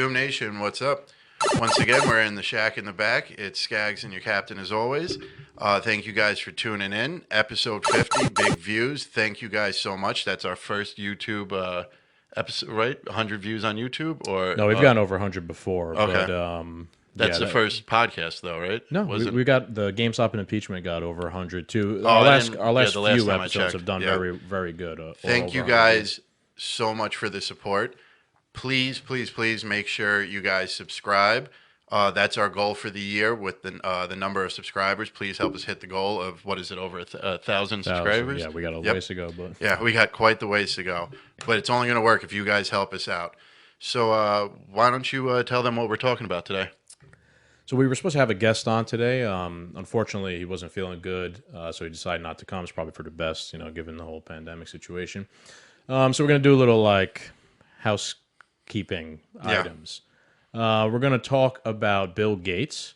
Doom Nation, what's up? Once again, we're in the shack in the back. It's Skaggs and your captain as always. Thank you guys for tuning in. Episode 50, big views. Thank you guys so much. That's our first YouTube episode, right? 100 views on YouTube? Or No, we've gotten over 100 before. Okay. But, That's the first podcast, though, right? No, we got the GameStop and impeachment got over 100 too. Oh, Our I last didn't- our last yeah, the last few time I episodes checked. have done Yeah. very very good. Thank you over 100 views. guys so much for the support. Please, please, please make sure you guys subscribe. That's our goal for the year with the number of subscribers. Please help us hit the goal of, what is it, over 1,000 subscribers? Yeah, we got a Yep. ways to go, but Yeah, we got quite the ways to go. But it's only going to work if you guys help us out. So why don't you tell them what we're talking about today? So we were supposed to have a guest on today. Unfortunately, he wasn't feeling good, so he decided not to come. It's probably for the best, given the whole pandemic situation. So we're gonna do a little housekeeping items. We're gonna talk about Bill Gates.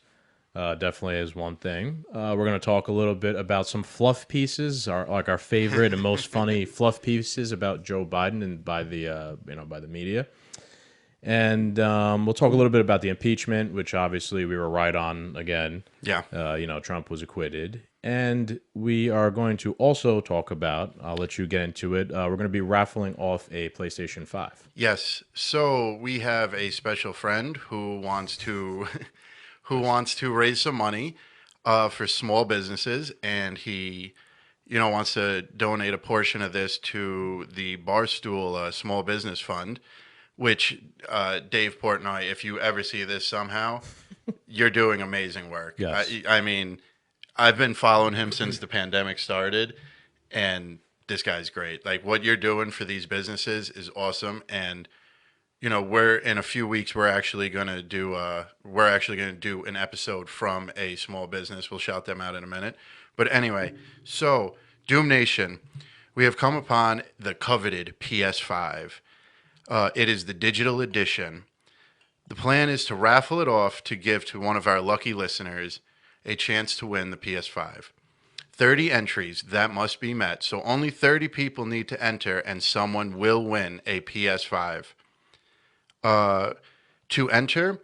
Definitely is one thing. We're gonna talk a little bit about some fluff pieces, our favorite and most funny fluff pieces about Joe Biden and by the by the media. And we'll talk a little bit about the impeachment, which obviously we were right on again. Yeah. Trump was acquitted. And we are going to also talk about, I'll let you get into it, we're going to be raffling off a PlayStation 5. Yes. So we have a special friend who wants to raise some money for small businesses, and he wants to donate a portion of this to the Barstool Small Business Fund, which Dave Portnoy, if you ever see this somehow, you're doing amazing work. Yes. I mean, I've been following him since the pandemic started, and this guy's great. Like, what you're doing for these businesses is awesome. And we're in a few weeks. We're actually gonna do an episode from a small business. We'll shout them out in a minute. But anyway, so Doom Nation, we have come upon the coveted PS5. It is the digital edition. The plan is to raffle it off to give to one of our lucky listeners a chance to win the PS5. 30 entries, that must be met. So only 30 people need to enter, and someone will win a PS5. To enter,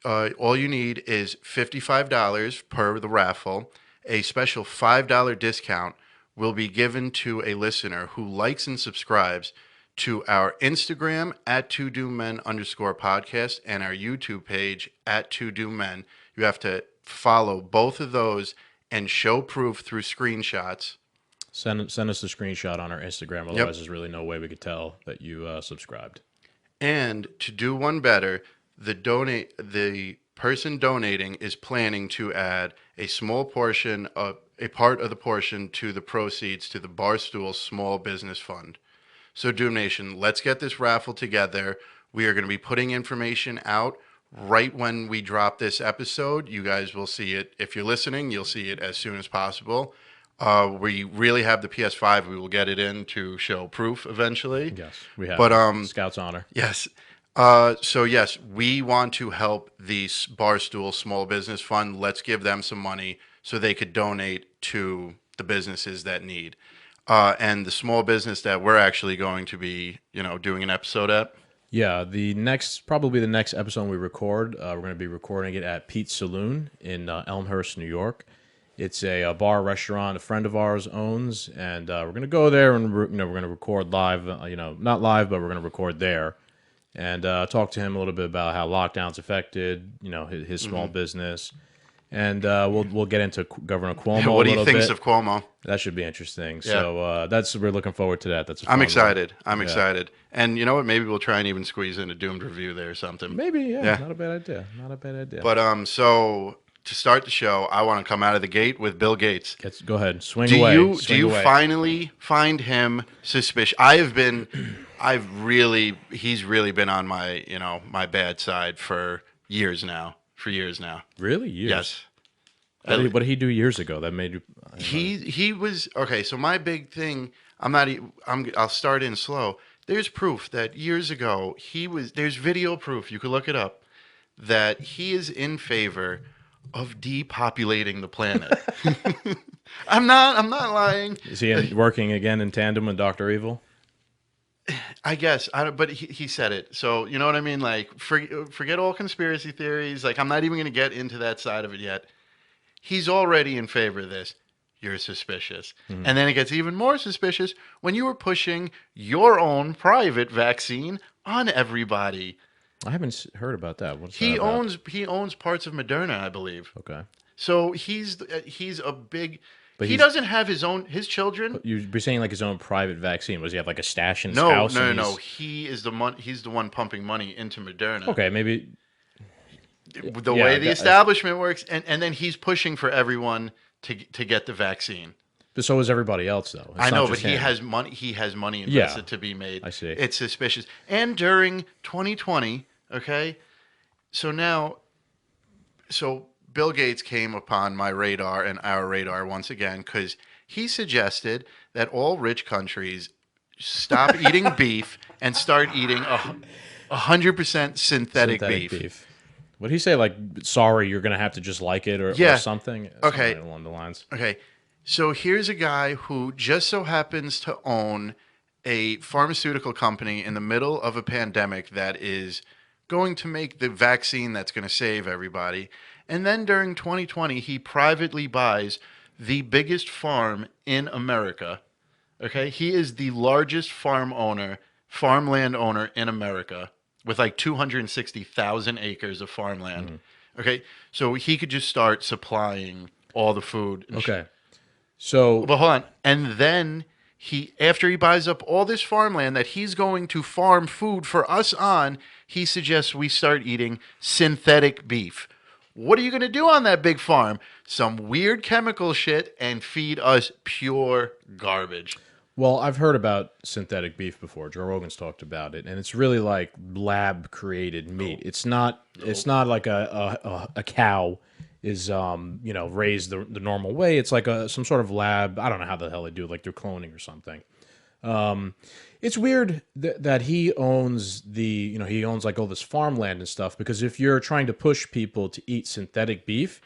all you need is $55 per the raffle. A special $5 discount will be given to a listener who likes and subscribes to our Instagram at 2doommen_podcast and our YouTube page at 2doommen. You have to follow both of those and show proof through screenshots. Send us a screenshot on our Instagram. Otherwise, there's really no way we could tell that you subscribed. And to do one better, the person donating is planning to add a small portion of a part of the portion to the proceeds to the Barstool Small Business Fund. So Doom Nation, let's get this raffle together. We are going to be putting information out right when we drop this episode. You guys will see it. If you're listening, you'll see it as soon as possible. We really have the PS5. We will get it in to show proof eventually. Yes, we have. But Scout's honor. Yes. So yes, we want to help the Barstool Small Business Fund. Let's give them some money so they could donate to the businesses that need. And the small business that we're actually going to be, doing an episode at. Yeah, probably the next episode we record, we're going to be recording it at Pete's Saloon in Elmhurst, New York. It's a bar restaurant a friend of ours owns, and we're going to go there and we're going to record live. Not live, but we're going to record there and talk to him a little bit about how lockdowns affected his small business. And we'll get into Governor Cuomo. What he thinks of Cuomo? That should be interesting. Yeah. So we're looking forward to that. I'm excited. I'm excited. And you know what? Maybe we'll try and even squeeze in a doomed review there or something. Maybe, yeah. Not a bad idea. But so to start the show, I want to come out of the gate with Bill Gates. Go ahead, swing away. Do you finally find him suspicious? He's really been on my my bad side for years now. Really? Years? Yes. What did he do years ago that made you? He was okay. So my big thing, I'll start in slow. There's proof that years ago there's video proof. You could look it up that he is in favor of depopulating the planet. I'm not lying. Is he working again in tandem with Dr. Evil? I guess I don't, but he said it, so you know what I mean. Like, forget all conspiracy theories. Like, I'm not even going to get into that side of it yet. He's already in favor of this. You're suspicious, Mhm. and then it gets even more suspicious when you were pushing your own private vaccine on everybody. I haven't heard about that. What's that He about? owns parts of Moderna, I believe. Okay, So he's a big. but He he's doesn't have his children. you're saying like his own private vaccine. Was he have like a stash in his No, house, no, and no, no. he's He is the he's the one pumping money into Moderna. okay? Maybe The yeah. way the establishment works, and then he's pushing for everyone to get the vaccine. But so is everybody else, though. I It's not know, but just him. he has money Yeah, invested to be made. I see. It's suspicious. And during 2020, okay, so now, so Bill Gates came upon my radar and our radar once again because he suggested that all rich countries stop eating beef and start eating 100% synthetic Synthetic beef. beef. What did he say? Like, sorry, you're gonna have to just like it, or Yeah. something. Okay. Something along the lines. Okay. So here's a guy who just so happens to own a pharmaceutical company in the middle of a pandemic that is going to make the vaccine that's going to save everybody. And then during 2020, he privately buys the biggest farm in America. Okay. He is the largest farmland owner in America with like 260,000 acres of farmland. Okay. So he could just start supplying all the food and Okay. So but hold on. And then after he buys up all this farmland that he's going to farm food for us on, he suggests we start eating synthetic beef. What are you going to do on that big farm? Some weird chemical shit and feed us pure garbage. well, I've heard about synthetic beef before. Joe Rogan's talked about it, and it's really like lab created meat. It's not. It's not like a cow is raised the normal way. It's like some sort of lab. I don't know how the hell they do it, like they're cloning or something. It's weird that he owns he owns like all this farmland and stuff, because if you're trying to push people to eat synthetic beef,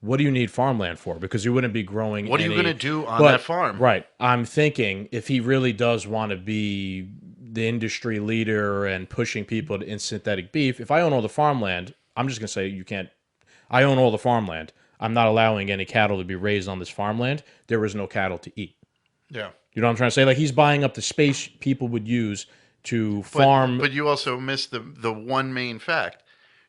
what do you need farmland for? Because you wouldn't be growing What are you any. going to do on But that farm? right, I'm thinking if he really does want to be the industry leader and pushing people to eat synthetic beef, if I own all the farmland, I'm just gonna say you can't. I own all the farmland. I'm not allowing any cattle to be raised on this farmland. There is no cattle to eat. Yeah. You know what I'm trying to say? Like he's buying up the space people would use to But farm. but you also missed the one main fact.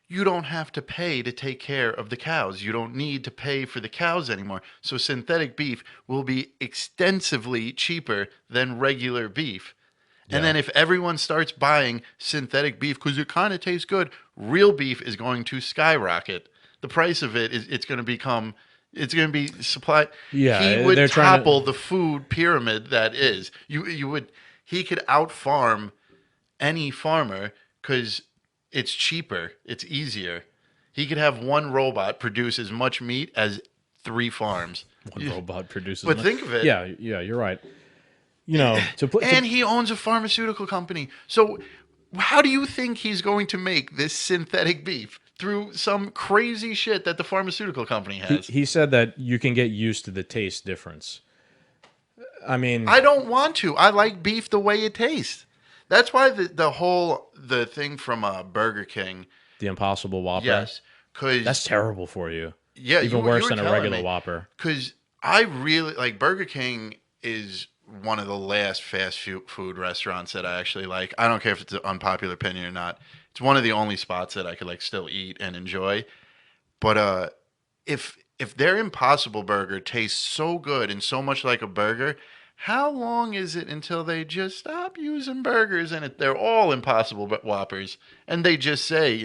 You don't have to pay to take care of the cows. You don't need to pay for the cows anymore. So synthetic beef will be extensively cheaper than regular beef. And Yeah. then if everyone starts buying synthetic beef because it kind of tastes good, real beef is going to skyrocket. The price of it is it's going to be supplied. He Yeah, would they're trying to. topple the food pyramid that is. You would he could out farm any farmer because it's cheaper, it's easier. He could have one robot produce as much meat as three farms. One robot produces. But think of it, Yeah, yeah, you're right. To put and he owns a pharmaceutical company. So, how do you think he's going to make this synthetic beef? Through some crazy shit that the pharmaceutical company has. he said that you can get used to the taste difference. I mean, I don't want to. I like beef the way it tastes. That's why the thing from Burger King. the Impossible Whopper. Yes, because That's terrible for you. yeah, Even you worse were than a telling regular me. Whopper. Because I really like Burger King is one of the last fast food restaurants that I actually like. I don't care if it's an unpopular opinion or not. It's one of the only spots that I could like still eat and enjoy. But if their Impossible Burger tastes so good and so much like a burger, how long is it until they just stop using burgers and they're all Impossible Whoppers and they just say,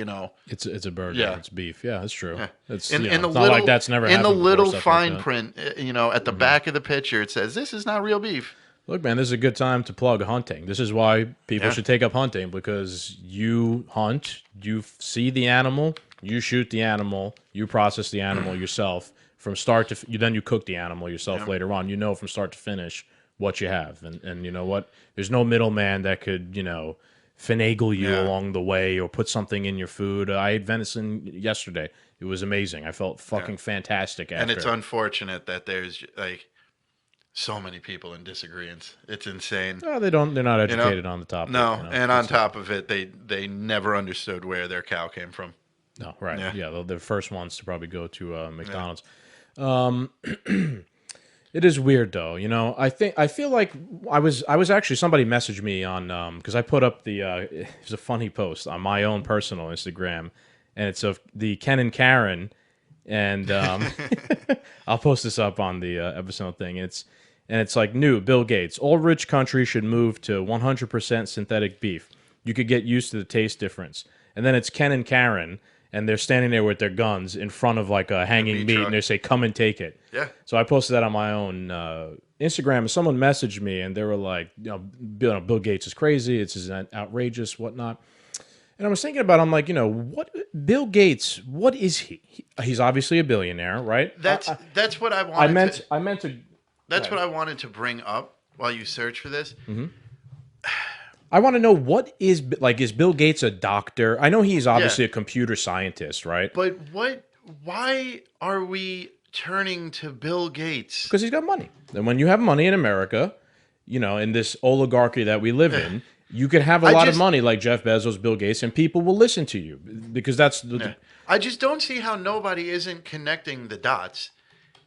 It's a burger. Yeah. It's beef. Yeah, that's true. yeah. It's In, in the it's not like little that's never in the happened before, little stuff like fine that. print, at the back of the picture, it says this is not real beef. Look, man, this is a good time to plug hunting. This is why people Yeah. should take up hunting, because you hunt, you see the animal, you shoot the animal, you process the animal yourself from start to then you cook the animal yourself Yeah. later on. You know from start to finish what you have, and you know what? There's no middleman that could finagle you Yeah. along the way or put something in your food. I ate venison yesterday. It was amazing. I felt fucking fantastic after. And it's unfortunate that there's like so many people in disagreement. It's insane. Oh, they don't. They're not You know, educated on the topic. no, and on top of it, they never understood where their cow came from. No, right. Yeah, Yeah, they're the first ones to probably go to yeah. McDonald's. Um, it is weird though. I feel like I was actually somebody messaged me on because I put up it was a funny post on my own personal Instagram, and it's of the Ken and Karen, and I'll post this up on the episode thing. It's like new Bill Gates. All rich countries should move to 100% synthetic beef. You could get used to the taste difference. And then it's Ken and Karen, and they're standing there with their guns in front of like a hanging meat, and they say, "Come and take it." Yeah. So I posted that on my own Instagram, and someone messaged me, and they were like, Bill Gates is crazy. It's outrageous, whatnot. And I was thinking about, I'm like, what Bill Gates? What is he? He's obviously a billionaire, right? That's what I wanted. I meant to. That's what I wanted to bring up while you search for this. I want to know is Bill Gates a doctor? I know he's obviously Yeah. a computer scientist, right? But why are we turning to Bill Gates? Because he's got money. And when you have money in America, in this oligarchy that we live in, you can have a lot of money like Jeff Bezos, Bill Gates, and people will listen to you because that's I just don't see how nobody isn't connecting the dots.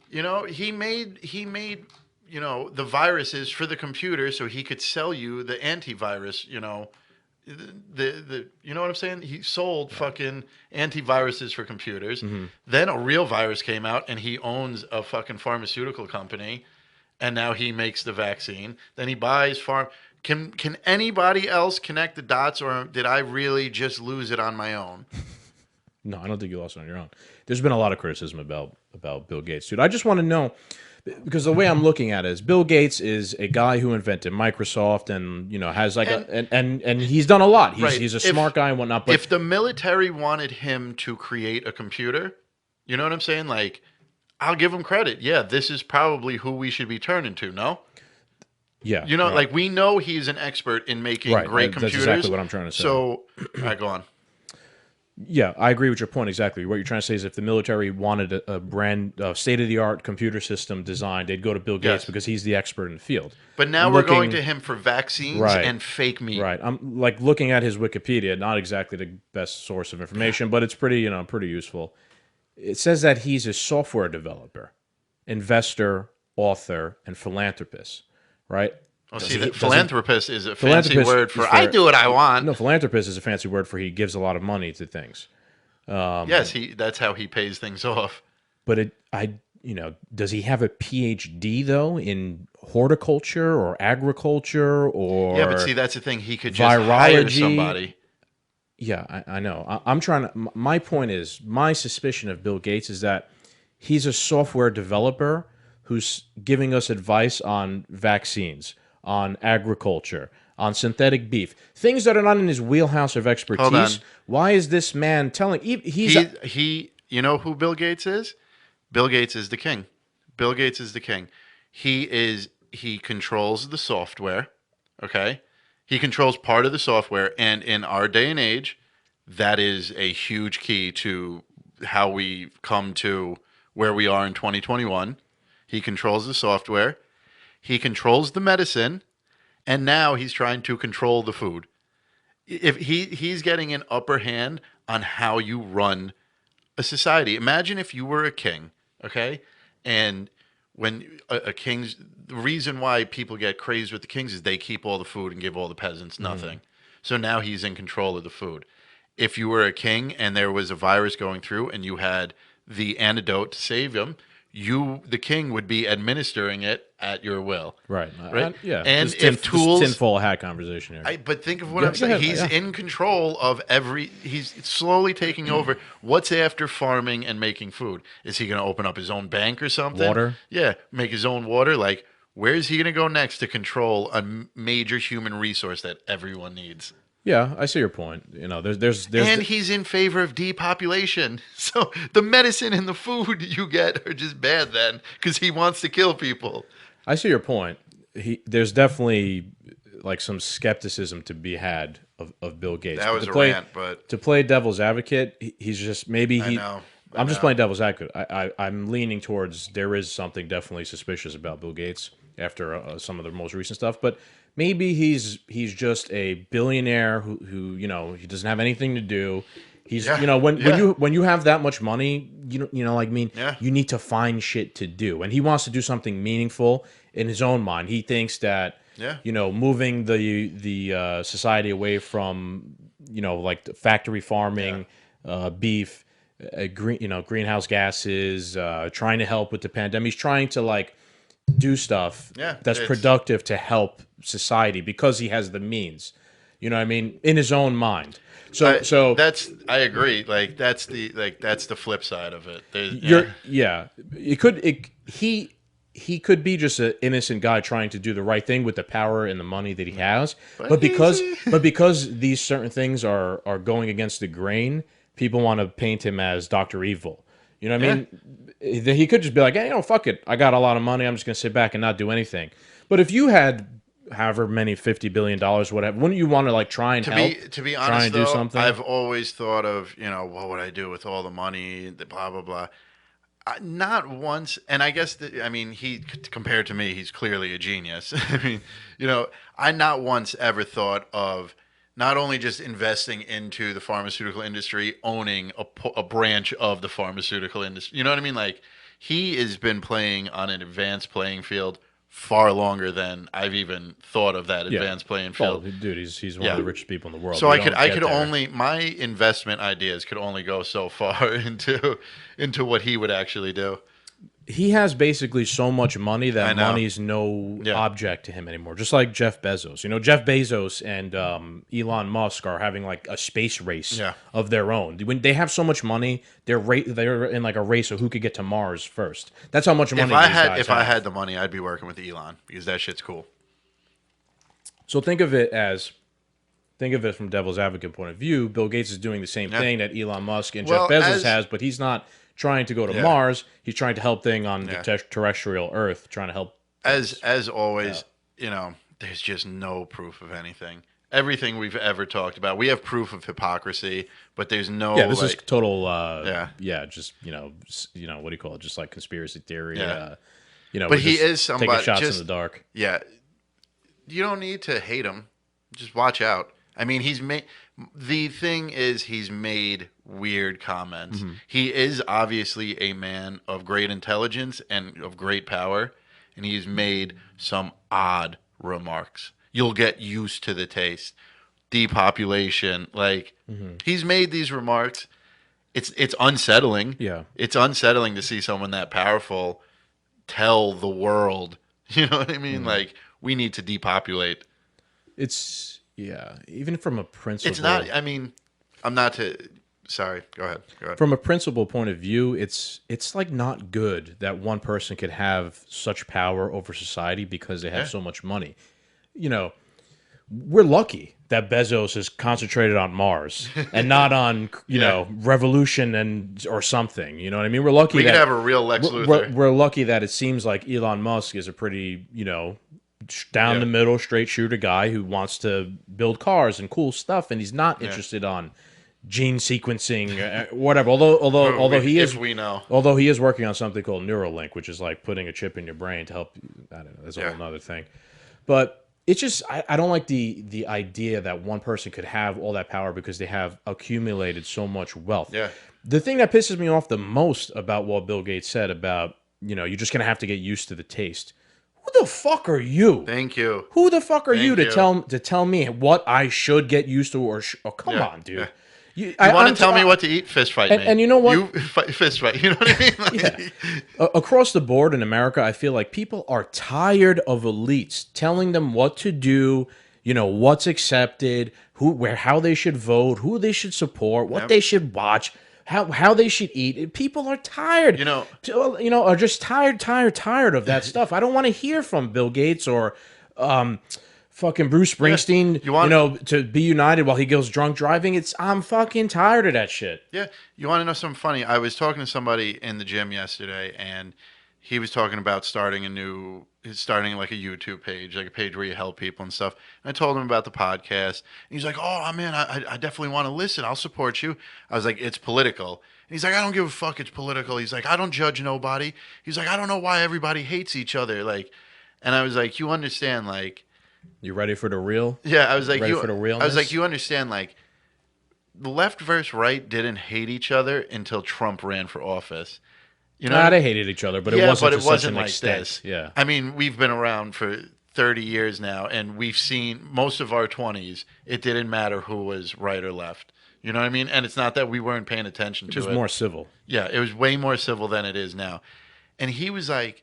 He made the viruses for the computer so he could sell you the antivirus, the you know what I'm saying? He sold fucking antiviruses for computers. Then a real virus came out and he owns a fucking pharmaceutical company and now he makes the vaccine. Then he buys farm can anybody else connect the dots, or did I really just lose it on my own? No, I don't think you lost it on your own. There's been a lot of criticism about Bill Gates, dude. I just want to know because the way I'm looking at it is Bill Gates is a guy who invented Microsoft and has like and he's done a lot. He's a smart guy and whatnot. But if the military wanted him to create a computer, you know what I'm saying? Like, I'll give him credit. Yeah, this is probably who we should be turning to. No. Yeah, right. Like we know he's an expert in making great computers. That's exactly what I'm trying to say. So, all right, go on. Yeah, I agree with your point exactly. What you're trying to say is if the military wanted a brand state-of-the-art computer system designed, they'd go to Bill Gates because he's the expert in the field. But now we're going to him for vaccines and fake meat. Right. I'm like looking at his Wikipedia, not exactly the best source of information, but it's pretty useful. It says that he's a software developer, investor, author, and philanthropist, right? Well, philanthropist is a fancy word for I do what I want. No, philanthropist is a fancy word for he gives a lot of money to things. Yes, that's how he pays things off. But does he have a PhD though in horticulture or agriculture or yeah? But see, that's the thing. He could just hire somebody. Yeah, I know. I'm trying to. My point is, my suspicion of Bill Gates is that he's a software developer who's giving us advice on vaccines, on agriculture, on synthetic beef, things that are not in his wheelhouse of expertise. Why is this man telling? He you know who Bill Gates is? Bill Gates is the king. Bill Gates is the king. He controls the software. Okay, he controls part of the software, and in our day and age, that is a huge key to how we come to where we are in 2021. He controls the software. He controls the medicine, and now he's trying to control the food. If he's getting an upper hand on how you run a society. Imagine if you were a king, okay? And when a king's the reason why people get crazed with the kings is they keep all the food and give all the peasants nothing. So now he's in control of the food. If you were a king and there was a virus going through and you had the antidote to save him, the king would be administering it at your will. Right. Yeah. And if tools... tinfoil hat conversation here. But think of what I'm saying. He's in control of he's slowly taking over. What's after farming and making food? Is he going to open up his own bank or something? Water? Yeah. Make his own water? Like, where is he going to go next to control a major human resource that everyone needs? Yeah, I see your point. There's and he's in favor of depopulation. So the medicine and the food you get are just bad then because he wants to kill people. I see your point. There's definitely like some skepticism to be had of Bill Gates. That was a rant, but to play devil's advocate, he's just I know. I'm just playing devil's advocate. I'm leaning towards there is something definitely suspicious about Bill Gates. after some of the most recent stuff. But maybe he's just a billionaire who he doesn't have anything to do. He's Yeah, when you have that much money, like I mean, yeah, you need to find shit to do, and he wants to do something meaningful in his own mind. He thinks that yeah. moving the society away from like the factory Yeah. farming, beef, greenhouse gases, trying to help with the pandemic. He's trying to like do stuff Yeah, that's it's productive to help society because he has the means. You know what I mean? In his own mind. So I agree. Like that's the flip side of it. Yeah, yeah. He could be just an innocent guy trying to do the right thing with the power and the money that he has, but but he's because these certain things are going against the grain, people want to paint him as Doctor Evil. You know what I yeah. mean? He could just be like, hey, fuck it. I got a lot of money. I'm just gonna sit back and not do anything. But if you had however many $50 billion, whatever, wouldn't you want to like try and help, To be try honest and do though, something? I've always thought of what would I do with all the money, the blah blah blah. Not once, and I guess I mean compared to me, he's clearly a genius. I mean, I not once ever thought of not only just investing into the pharmaceutical industry, owning a branch of the pharmaceutical industry. You know what I mean? Like he has been playing on an advanced playing field far longer than I've even thought of that Yeah. advanced playing Well, field. dude, he's one of Yeah. the richest people in the world. So You I don't could get there. only my investment ideas could only go so far into what he would actually do. He has basically so much money that I know. money's no Yeah. object to him anymore. Just like Jeff Bezos. Jeff Bezos and Elon Musk are having like a space race Yeah. of their own. When they have so much money, they're in like a race of who could get to Mars first. That's how much money these guys If I have. had the money, I'd be working with Elon because that shit's cool. So think of it from devil's advocate point of view. Bill Gates is doing the same Yeah. thing that Elon Musk and Jeff Well, Bezos as has, but he's not trying to go to yeah, Mars. He's trying to help thing on the yeah. terrestrial Earth, trying to help things. As Yeah. always, there's just no proof of anything. Everything we've ever talked about, we have proof of hypocrisy, but there's no Yeah, this is like total. yeah, Yeah, just what do you call it? Just like conspiracy theory. yeah. We're But he just is taking somebody shots in the just dark. yeah. You don't need to hate him. Just watch out. I mean, the thing is he's made weird comments. Hmm. He is obviously a man of great intelligence and of great power, and he's made some odd remarks. You'll get used to the taste. Depopulation, like Hmm. he's made these remarks. It's unsettling. Yeah, It's unsettling to see someone that powerful tell the world, you know what I mean? hmm Like we need to depopulate. it's yeah. Even from a It's not. principle I mean, I'm not to. Sorry. Go ahead. Go ahead. from a principle point of view, it's like not good that one person could have such power over society because they have Yeah. so much money. You know, we're lucky that Bezos is concentrated on Mars and not on Yeah. revolution and or something. You know what I mean? We're lucky We could that have a real Lex we're, Luthor. we're lucky that it seems like Elon Musk is a pretty down Yeah. the middle straight shooter guy who wants to build cars and cool stuff, and he's not Yeah. interested on gene sequencing, whatever. Although he If is we know. working on something called Neuralink, which is like putting a chip in your brain to help. I don't know. That's a Yeah. whole other thing. But it's just I don't like the idea that one person could have all that power because they have accumulated so much wealth. Yeah. The thing that pisses me off the most about what Bill Gates said about you're just gonna have to get used to the taste. Who the fuck are you? Thank you. Who the fuck are you Thank to you. tell me what I should get used to oh come Yeah. on, dude. Yeah. I, You want I'm to tell t- me what to eat? Fist fight me. and you know what? You fist fight. You know what I mean? Yeah. Like, Across the board in America, I feel like people are tired of elites telling them what to do, what's accepted, how they should vote, who they should support, what Yep. they should watch, how they should eat. People are tired. You know- Are just tired of that stuff. I don't want to hear from Bill Gates or fucking Bruce Springsteen, You want- to be united while he goes drunk driving. I'm fucking tired of that shit. Yeah. You want to know something funny? I was talking to somebody in the gym yesterday, and he was talking about starting like a YouTube page, like a page where you help people and stuff. And I told him about the podcast. And he's like, "Oh man, I definitely want to listen. I'll support you." I was like, "It's political." And he's like, "I don't give a fuck. It's political." He's like, "I don't judge nobody." He's like, "I don't know why everybody hates each other." Like, And I was like, you understand, like, You ready for the real? yeah, I was like, Ready for the realness? you understand, like, the left versus right didn't hate each other until Trump ran for office. You know what I Nah, mean? they hated each other, but it Yeah, wasn't but to it such wasn't an like extent. this. Yeah. I mean, we've been around for 30 years now, and we've seen most of our 20s, it didn't matter who was right or left. You know what I mean? And it's not that we weren't paying attention It was to it. more civil. Yeah, it was way more civil than it is now. And he was like,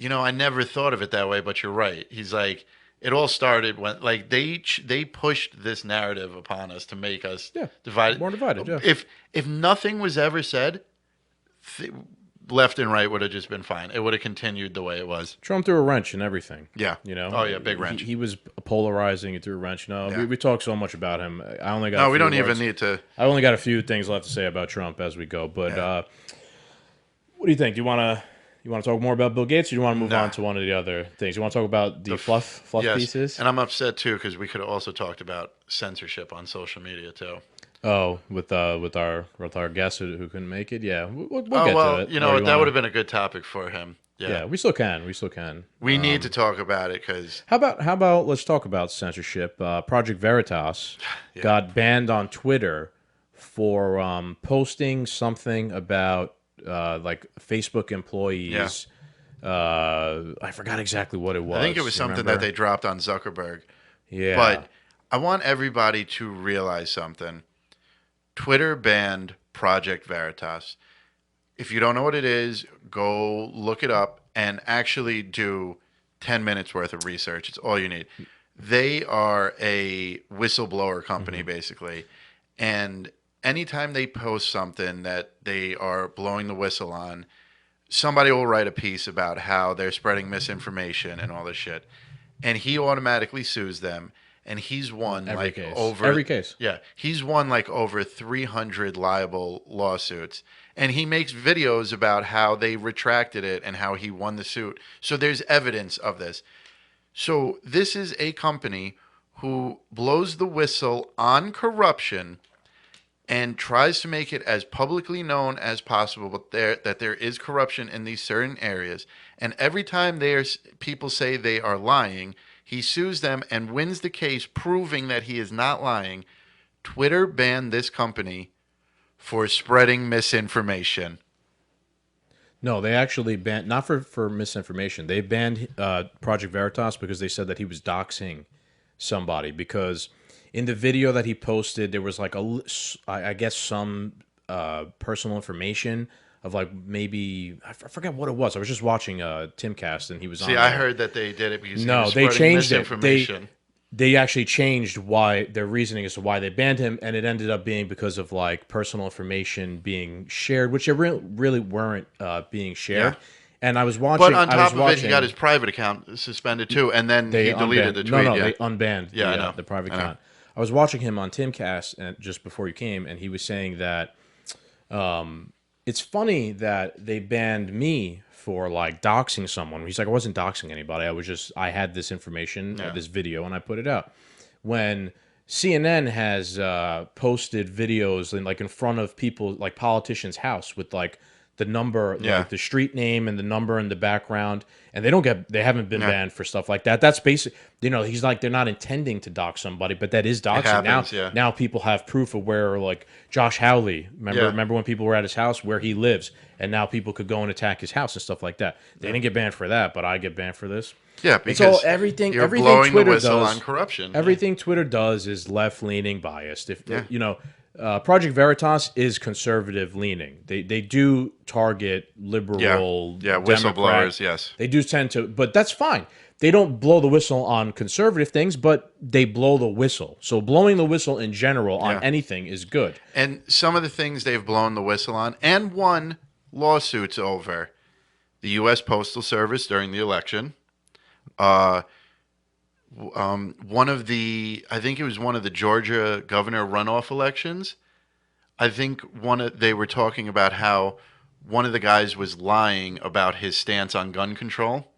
I never thought of it that way, but you're right. He's like, it all started when like they pushed this narrative upon us to make us Yeah. divided. More divided, yeah. If nothing was ever said, th- left and right would have just been fine. It would have continued the way it was. Trump threw a wrench in everything. Yeah. You know? Oh yeah, big He, wrench. he was polarizing. He threw a wrench. No, Yeah. we talk so much about him. I only got No, a we few don't even words. need to. I only got a few things left to say about Trump as we go. But Yeah. what do you think? Do you want to talk more about Bill Gates, or do you want to move Nah. on to one of the other things? You want to talk about the fluff Yes, pieces? and I'm upset too because we could have also talked about censorship on social media too. Oh, with our guest who couldn't make it. Yeah, we'll Oh get to well, it. you Or know you that would wanna- have been a good topic for him. Yeah, Yeah, we still can. We still can. we need to talk about it because How about let's talk about censorship. Project Veritas Yeah. got banned on Twitter for posting something about like Facebook employees. I forgot exactly what it was. I think it was something remember? that they dropped on Zuckerberg. Yeah. But I want everybody to realize something. Twitter banned Project Veritas. If you don't know what it is, go look it up and actually do 10 minutes worth of research. It's all you need. They are a whistleblower company, basically. And anytime they post something that they are blowing the whistle on, somebody will write a piece about how they're spreading misinformation and all this shit. And he automatically sues them. And he's won Every case. over Every case. Yeah, he's won like over 300 liable lawsuits. And he makes videos about how they retracted it and how he won the suit. So there's evidence of this. So this is a company who blows the whistle on corruption and tries to make it as publicly known as possible that there is corruption in these certain areas. And every time people say they are lying, he sues them and wins the case, proving that he is not lying. Twitter banned this company for spreading misinformation. No, they actually banned, not for misinformation. They banned Project Veritas because they said that he was doxing somebody. Because in the video that he posted, there was like I guess some personal information of like maybe I forget what it was. I was just watching Timcast and he was on. See, there. I heard that they did it because he No, was they spreading changed it. misinformation. They actually changed why their reasoning as to why they banned him, and it ended up being because of like personal information being shared, which it really weren't being shared. Yeah. And I was watching. But on I was top of it, he watching- got his private account suspended too, and then they he deleted unbanned- the tweet. No, yeah. they unbanned Yeah, I know. the private I know. account. I was watching him on Timcast and just before you came, and he was saying that it's funny that they banned me for like doxing someone. He's like, I wasn't doxing anybody. I had this information, this video, and I put it out. When CNN has posted videos in front of people, like politicians' house with like the number, like the street name and the number in the background, and they haven't been banned for stuff like that. That's basic. He's like, they're not intending to dox somebody, but that is doxing. happens, Now people have proof of where, like Josh Howley, remember when people were at his house where he lives, and now people could go and attack his house and stuff like that. They didn't get banned for that, but I get banned for this. Yeah, It's because all everything. you're Everything blowing Twitter the whistle does on corruption. Everything Twitter does is left leaning biased. Project Veritas is conservative leaning. They do target liberal, whistleblowers. Democrat. Yes, They do tend to, but that's fine. They don't blow the whistle on conservative things, but they blow the whistle. So blowing the whistle in general on anything is good. and some of the things they've blown the whistle on and won lawsuits over: the U.S. Postal Service during the election. I think it was one of the Georgia governor runoff elections. I think they were talking about how one of the guys was lying about his stance on gun control.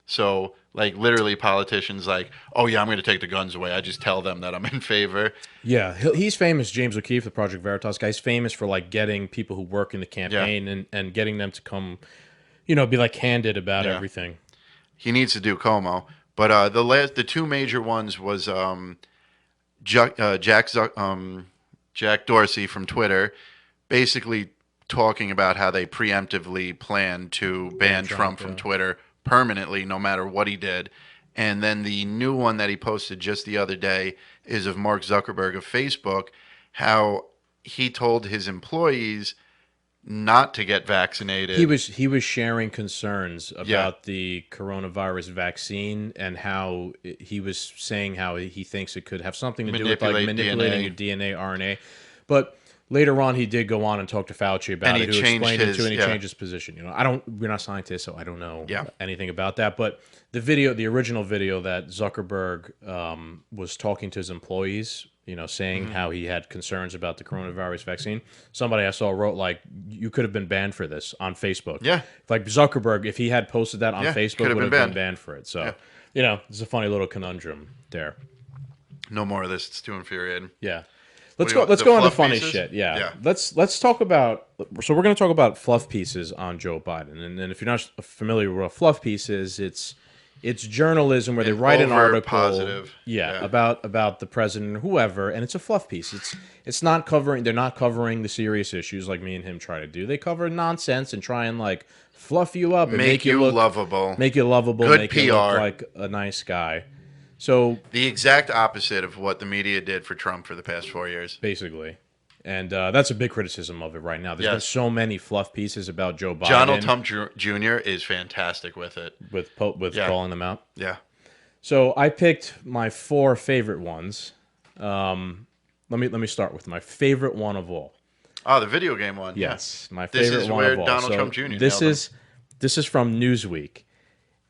So, like, literally politicians like, oh, yeah, I'm going to take the guns away. I just tell them that I'm in favor. Yeah, he's famous. James O'Keefe, the Project Veritas guy, is famous for like getting people who work in the campaign and getting them to come, be like candid about everything. he needs to do Como. But the two major ones was Jack Dorsey from Twitter, basically talking about how they preemptively planned to Ban ban Trump Trump, from yeah. Twitter permanently, no matter what he did. And then the new one that he posted just the other day is of Mark Zuckerberg of Facebook, how he told his employees not to get He vaccinated. was sharing concerns Yeah, about the coronavirus vaccine and how he was saying how he thinks it could have something to do with like manipulate manipulating DNA. your DNA, RNA. But later on, he did go on and talk to Fauci And about he it, who changed explained it to, his, and he yeah, changed his position. You know, I don't. We're not scientists, so I don't know yeah. anything about that. But the video, the original video that Zuckerberg was talking to his employees, you know, saying Hmm. how he had concerns about the coronavirus vaccine. Somebody I saw wrote like, "You could have been banned for this on Facebook." Yeah, Like Zuckerberg, if he had posted that on yeah. Could Facebook, have would been have been banned. banned for it. Yeah. So, you know, it's a funny little conundrum there. No more of this. It's too infuriating. Yeah. What Let's do you go. want? Let's The go on to fluff funny pieces? shit. Yeah, Yeah. let's talk about. So we're going to talk about fluff pieces on Joe Biden, and if you're not familiar with what a fluff piece is, it's journalism where they And write an over article, positive. yeah, Yeah. about the president or whoever, and it's a fluff piece. It's not covering. They're not covering the serious issues like me and him try to do. They cover nonsense and try and like fluff you up and Make you lovable. make you lovable, Good make you look PR. like a nice guy. So The exact opposite of what the media did for Trump for the past 4 years. basically. And that's a big criticism of it right now. There's been Yes. so many fluff pieces about Joe Donald Biden Trump Jr. is fantastic with it. with Yeah. calling them out. Yeah. So I picked my four favorite ones. Let me start with my favorite one of all. Oh, the video game one. Yes, Yeah. my This favorite is one where of all. Donald So Trump Jr. this nailed him. is from Newsweek,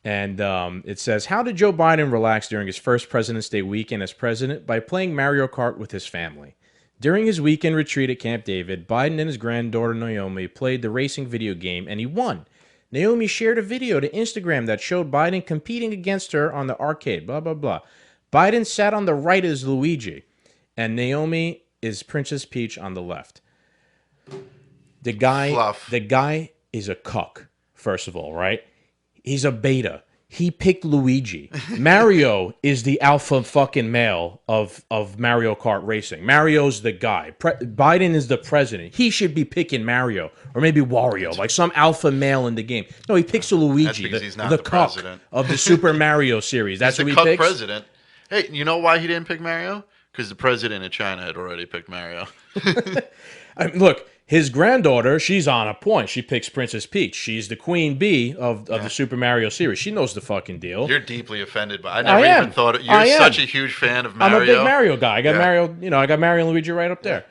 and it says, "How did Joe Biden relax during his first President's Day weekend as president? By playing Mario Kart with his family. During his weekend retreat at Camp David, Biden and his granddaughter Naomi played the racing video game, and he won. Naomi shared a video to Instagram that showed Biden competing against her on the arcade. Blah blah blah. Biden sat on the right as Luigi, and Naomi is Princess Peach on the left. Fluff. The guy is a cuck, first of all, right? He's a beta. He picked Luigi. Mario is the alpha fucking male of Mario Kart racing. Mario's the guy. Biden is the president. He should be picking Mario or maybe Wario, like some alpha male in the game. No, he picks a Luigi, because he's not the the cuck president. of the Super Mario series. That's He's who the he cuck picks. president. Hey, you know why he didn't pick Mario? Because the president of China had already picked Mario. I mean, look, his granddaughter, she's on a point. She picks Princess Peach. She's the queen bee of the Super Mario series. She knows the fucking deal. You're deeply offended by. I I never am. even thought I you're am. such a huge fan of I'm Mario. a big Mario guy. I got Yeah. Mario, I got Mario and Luigi right up there.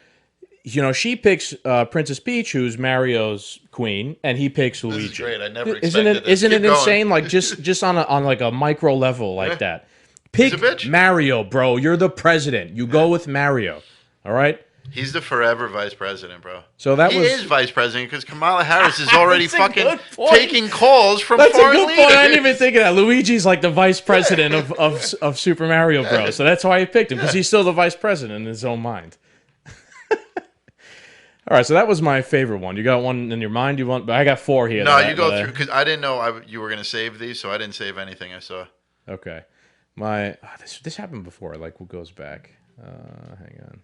You know, she picks Princess Peach, who's Mario's queen, and he picks Luigi. This is great. I never expected Isn't it? this. Isn't Keep it going. insane? Like just on like a micro level like that. He's Pick a bitch. Mario, bro. You're the president. You go with Mario. All right. He's the forever vice president, bro. So that he was- is vice president because Kamala Harris is already That's a fucking good point. taking calls from That's a foreign good leaders. point. I didn't even think of that. Luigi's like the vice president of Super Mario Bros. So that's why he picked him, because he's still the vice president in his own mind. All right, so that was my favorite one. You got one in your mind? You want? I got four here. No, you go through because I didn't know you were gonna save these, so I didn't save anything I saw. Okay, this happened before. Like, what goes back? Hang on.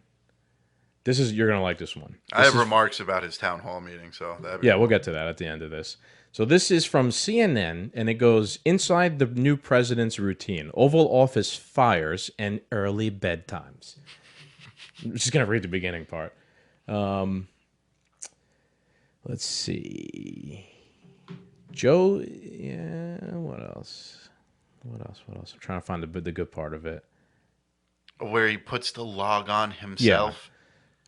You're gonna like this one. I have remarks about his town hall meeting, so Yeah, we'll get to that at the end of this. So this is from CNN, and it goes, inside the new president's routine, Oval Office fires and early bedtimes. I'm just going to read the beginning part. Let's see. Joe, yeah, what else? What else? I'm trying to find the good part of it. where he puts the log on himself.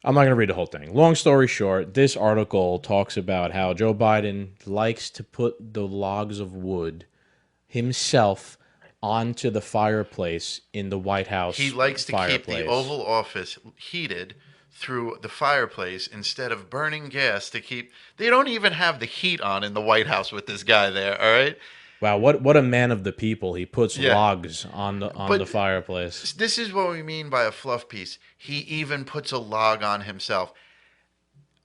I'm not going to read the whole thing. Long story short, this article talks about how Joe Biden likes to put the logs of wood himself onto the fireplace in the White House. He likes to keep the fireplace. Oval Office heated through the fireplace instead of burning gas to keep. They don't even have the heat on in the White House with this guy there. All right. Wow, what a man of the people. He puts Yeah. logs on the fireplace. This is what we mean by a fluff piece. He even puts a log on himself.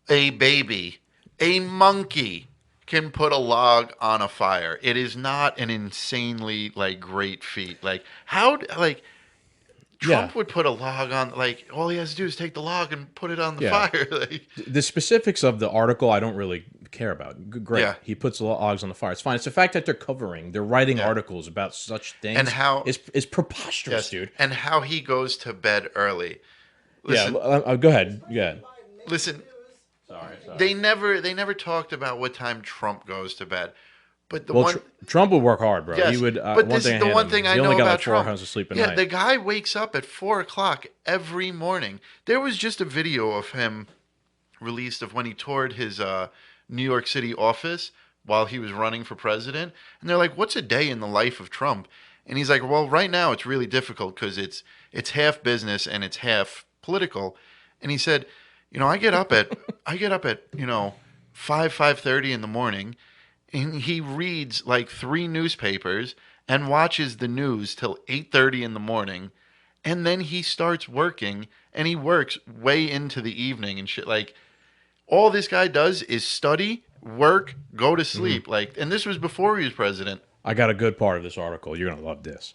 A baby, a monkey can put a log on a fire. It is not an insanely like great feat. Like how like Yeah, Trump would put a log on, like all he has to do is take the log and put it on the yeah. fire. Like The specifics of the article I don't really care about. Great, yeah, he puts logs on the fire. It's fine. It's the fact that they're writing yeah. articles about such And things how is preposterous, yes, dude. and how he goes to bed early. Yeah, Listen, go ahead. Yeah. listen. Sorry, sorry. They never talked about what time Trump goes to bed. But the Well, one Trump would work hard, bro. He yes, would. but One this thing is I the hand one him thing is I he only know got like about 4 hours Trump. of sleep a Yeah, night. the guy wakes up at 4 o'clock every morning. There was just a video of him released of when he toured his New York City office while he was running for president, and they're like, "What's a day in the life of Trump?" And he's like, "Well, right now it's really difficult because it's half business and it's half political." And he said, I get up at 5:30 in the morning, and he reads like three newspapers and watches the news till 8:30 in the morning, and then he starts working, and he works way into the evening and shit. Like all this guy does is study, work, go to Hmm. sleep. Like, and this was before he was president. I got a good part of this article. You're gonna love this.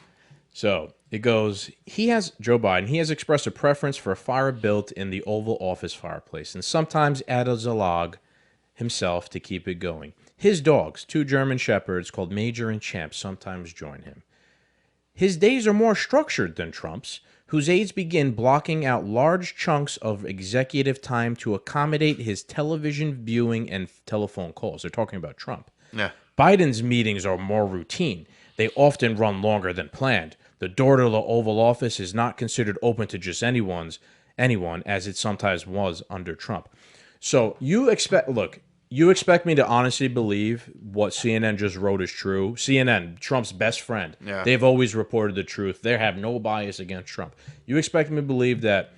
So it goes. Joe Biden. He has expressed a preference for a fire built in the Oval Office fireplace, and sometimes adds a log himself to keep it going. His dogs, two German shepherds called Major and Champ, sometimes join him. His days are more structured than Trump's, whose aides begin blocking out large chunks of executive time to accommodate his television viewing and telephone calls. They're talking about Trump. Yeah. Biden's meetings are more routine. They often run longer than planned. The door to the Oval Office is not considered open to just anyone, as it sometimes was under Trump. So you expect me to honestly believe what CNN just wrote is true. CNN, Trump's best friend. Yeah. They've always reported the truth. They have no bias against Trump. You expect me to believe that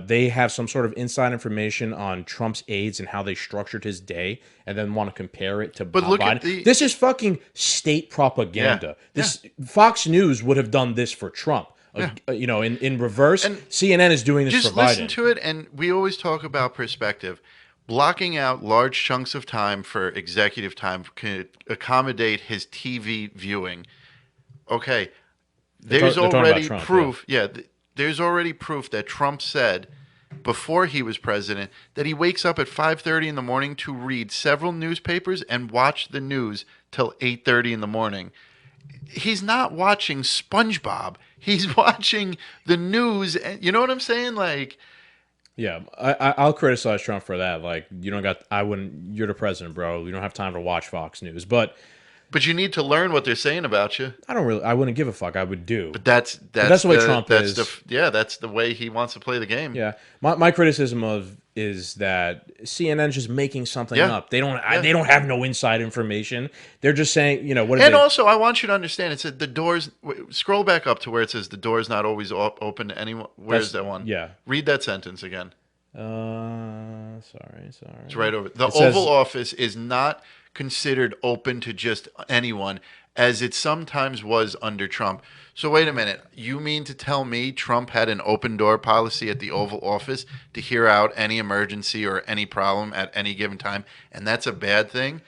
they have some sort of inside information on Trump's aides and how they structured his day, and then want to compare it to But look at Biden. the This is fucking state yeah. propaganda. Yeah. This Fox News would have done this for Trump. Yeah. In reverse, And CNN is doing this for just listen Biden. to it, and we always talk about perspective. Blocking out large chunks of time for executive time can accommodate his TV viewing. Okay, there's They're talking about already Trump. Yeah. proof. Yeah, there's already proof that Trump said before he was president that he wakes up at 5:30 in the morning to read several newspapers and watch the news till 8:30 in the morning. He's not watching SpongeBob. He's watching the news. And you know what I'm saying? Like, Yeah, I'll criticize Trump for that. Like, you don't got, I wouldn't. You're the president, bro. You don't have time to watch Fox News. But but you need to learn what they're saying about you. I wouldn't give a fuck. I would do. But that's But that's that's the way the Trump that's the is. yeah that's the way he wants to play the game. Yeah, my criticism of is that CNN's just making something Yeah, up. They don't yeah. they don't have no inside information. They're just saying, what are And they? also, I want you to understand. It said the doors. Scroll back up to where it says the door's not always open to anyone. Where's that one? Yeah. Read that sentence again. Sorry. It's right over. The It says Oval Office is not considered open to just anyone, as it sometimes was under Trump. So wait a minute. You mean to tell me Trump had an open door policy at the Oval Office to hear out any emergency or any problem at any given time, and that's a bad thing?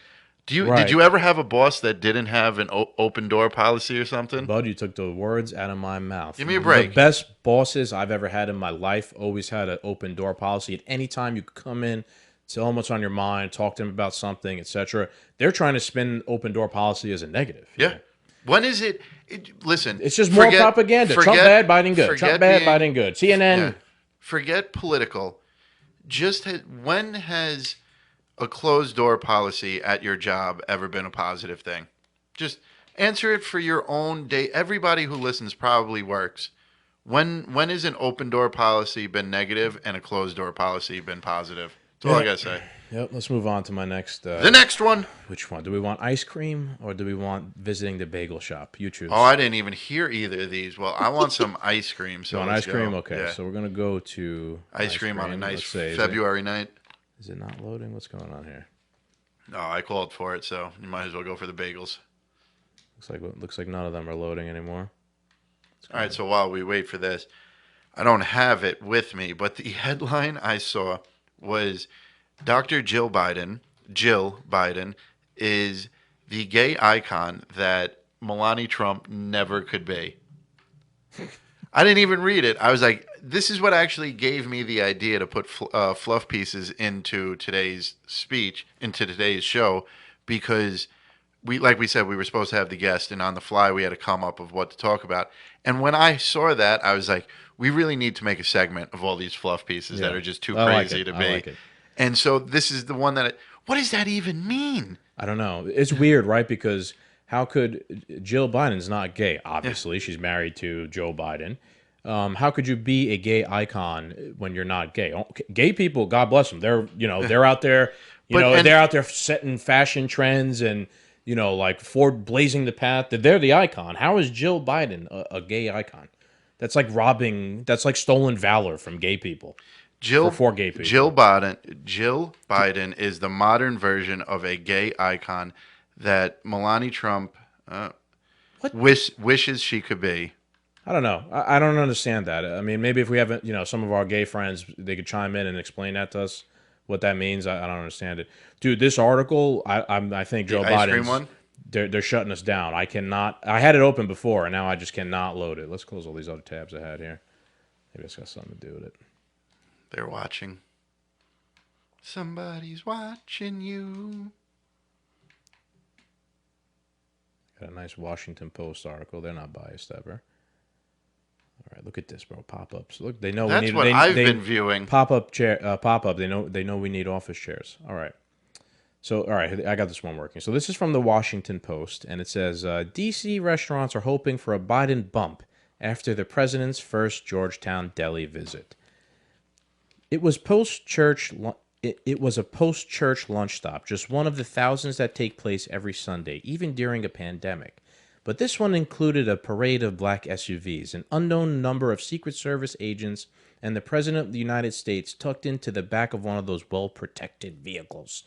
Did right. you ever have a boss that didn't have an open door policy or something? Bud, you took the words out of my mouth. Give me a break. The best bosses I've ever had in my life always had an open door policy. At any time you could come in, tell them what's on your mind, talk to them about something, etc. They're trying to spin open door policy as a negative. Yeah. When is it? Listen, It's just more propaganda. Trump bad, Biden good. Trump bad, Biden good. CNN. Yeah. Forget political. When has a closed door policy at your job ever been a positive thing? Just answer it for your own day. Everybody who listens probably works. When has an open door policy been negative and a closed door policy been positive? That's all I gotta say. Yep. Let's move on to my next. The next one. Which one? Do we want ice cream or do we want visiting the bagel shop? You choose. Oh, I didn't even hear either of these. Well, I want some ice cream. So You want let's ice cream? go. Okay. Yeah. So we're gonna go to Ice cream on a nice Let's say, February night. Is it not loading? What's going on here? No, I called for it, so you might as well go for the bagels. Looks like none of them are loading anymore. All right, so while we wait for this, I don't have it with me, but the headline I saw was Dr. Jill Biden Jill Biden, is the gay icon that Melania Trump never could be. I didn't even read it. I was like, this is what actually gave me the idea to put fluff pieces into today's speech, into today's show, because like we said, we were supposed to have the guest, and on the fly, we had to come up with what to talk about. And when I saw that, I was like, we really need to make a segment of all these fluff pieces that Yeah, are just too I like crazy it. to I be. like it. And so this is the one that. What does that even mean? I don't know. It's weird, right? Because how could Jill Biden's not gay? Yeah. Obviously, she's married to Joe Biden. How could you be a gay icon when you're not gay? Gay people, God bless them. They're out there. But and They're out there setting fashion trends and like Ford blazing the path. They're the icon. How is Jill Biden a gay icon? That's like robbing. That's like stolen valor from gay people. For gay people. Jill Biden is the modern version of a gay icon that Melania Trump What? wishes she could be. I don't know. I don't understand that. I mean, maybe if we haven't, some of our gay friends, they could chime in and explain that to us, what that means. I don't understand it, dude. This article, I think Joe The ice cream Biden's. one? They're shutting us down. I cannot. I had it open before, and now I just cannot load it. Let's close all these other tabs I had here. Maybe it's got something to do with it. They're watching. Somebody's watching you. Got a nice Washington Post article. They're not biased ever. All right, look at this, bro. Pop-ups. Look, they know That's we need. what I've been viewing. Pop-up chair. Pop-up. They know we need office chairs. All right. So, all right, I got this one working. So this is from the Washington Post, and it says, D.C. restaurants are hoping for a Biden bump after the president's first Georgetown deli visit. It was post-church. It was a post-church lunch stop, just one of the thousands that take place every Sunday, even during a pandemic. But this one included a parade of black SUVs, an unknown number of Secret Service agents, and the President of the United States tucked into the back of one of those well-protected vehicles.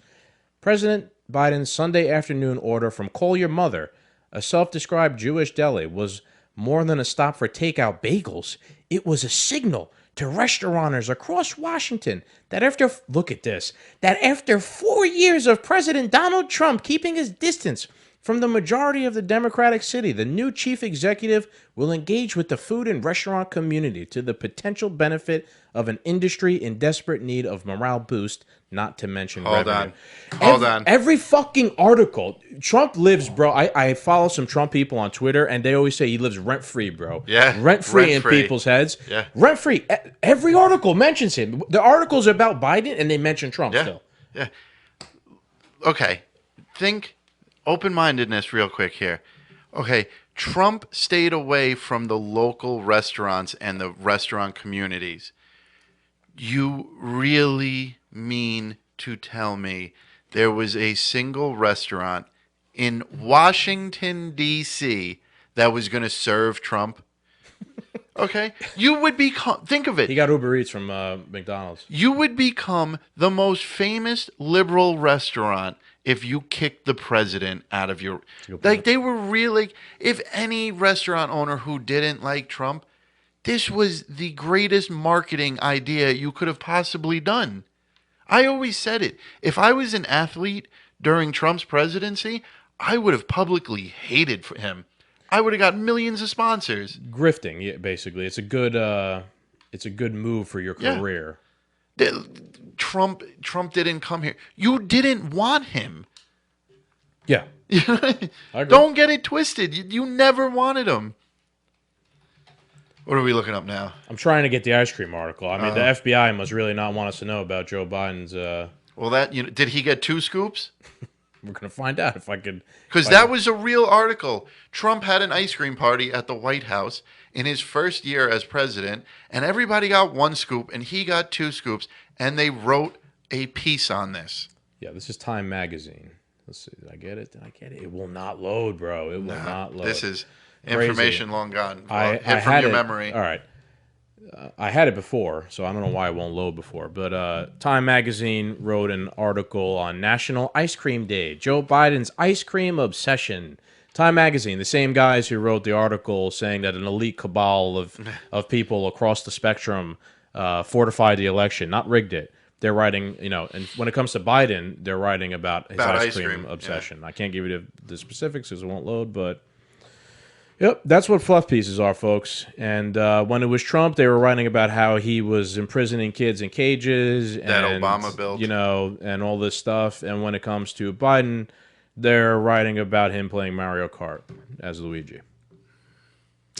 President Biden's Sunday afternoon order from Call Your Mother, a self-described Jewish deli, was more than a stop for takeout bagels. It was a signal to restauranteurs across Washington that after 4 years of President Donald Trump keeping his distance from the majority of the Democratic city, the new chief executive will engage with the food and restaurant community to the potential benefit of an industry in desperate need of morale boost, not to mention revenue. Hold on. Every fucking article. Trump lives, bro. I follow some Trump people on Twitter, and they always say he lives rent-free, bro. Yeah. Rent-free in people's heads. Yeah. Rent-free. Every article mentions him. The articles are about Biden, and they mention Trump still. Yeah. Okay. Think open-mindedness real quick here. Okay. Trump stayed away from the local restaurants and the restaurant communities. You really mean to tell me there was a single restaurant in Washington, D.C. that was going to serve Trump? Okay? You would become, think of it. He got Uber Eats from McDonald's. You would become the most famous liberal restaurant if you kicked the president out of your... Like, they were really... If any restaurant owner who didn't like Trump, this was the greatest marketing idea you could have possibly done. I always said it. If I was an athlete during Trump's presidency, I would have publicly hated for him. I would have got millions of sponsors. Grifting, yeah, basically. It's a good move for your career. Trump didn't come here. You didn't want him. Yeah. Don't get it twisted. You never wanted him. What are we looking up now? I'm trying to get the ice cream article. I mean, the FBI must really not want us to know about Joe Biden's... Well, did he get 2 scoops? We're going to find out if I could... Because that was a real article. Trump had an ice cream party at the White House in his first year as president, and everybody got 1 scoop, and he got 2 scoops, and they wrote a piece on this. Yeah, this is Time Magazine. Let's see. Did I get it? It will not load, bro. It will not load. This is information long gone. I from had your it, memory. All right. I had it before, so I don't know why it won't load before. But Time Magazine wrote an article on National Ice Cream Day, Joe Biden's ice cream obsession. Time Magazine, the same guys who wrote the article saying that an elite cabal of people across the spectrum fortified the election, not rigged it. they're writing, and when it comes to Biden, they're writing about his About ice ice cream cream. Yeah. obsession. I can't give you the specifics because it won't load, but yep, that's what fluff pieces are, folks. And when it was Trump, they were writing about how he was imprisoning kids in cages That and, Obama built. and all this stuff. And when it comes to Biden, they're writing about him playing Mario Kart as Luigi.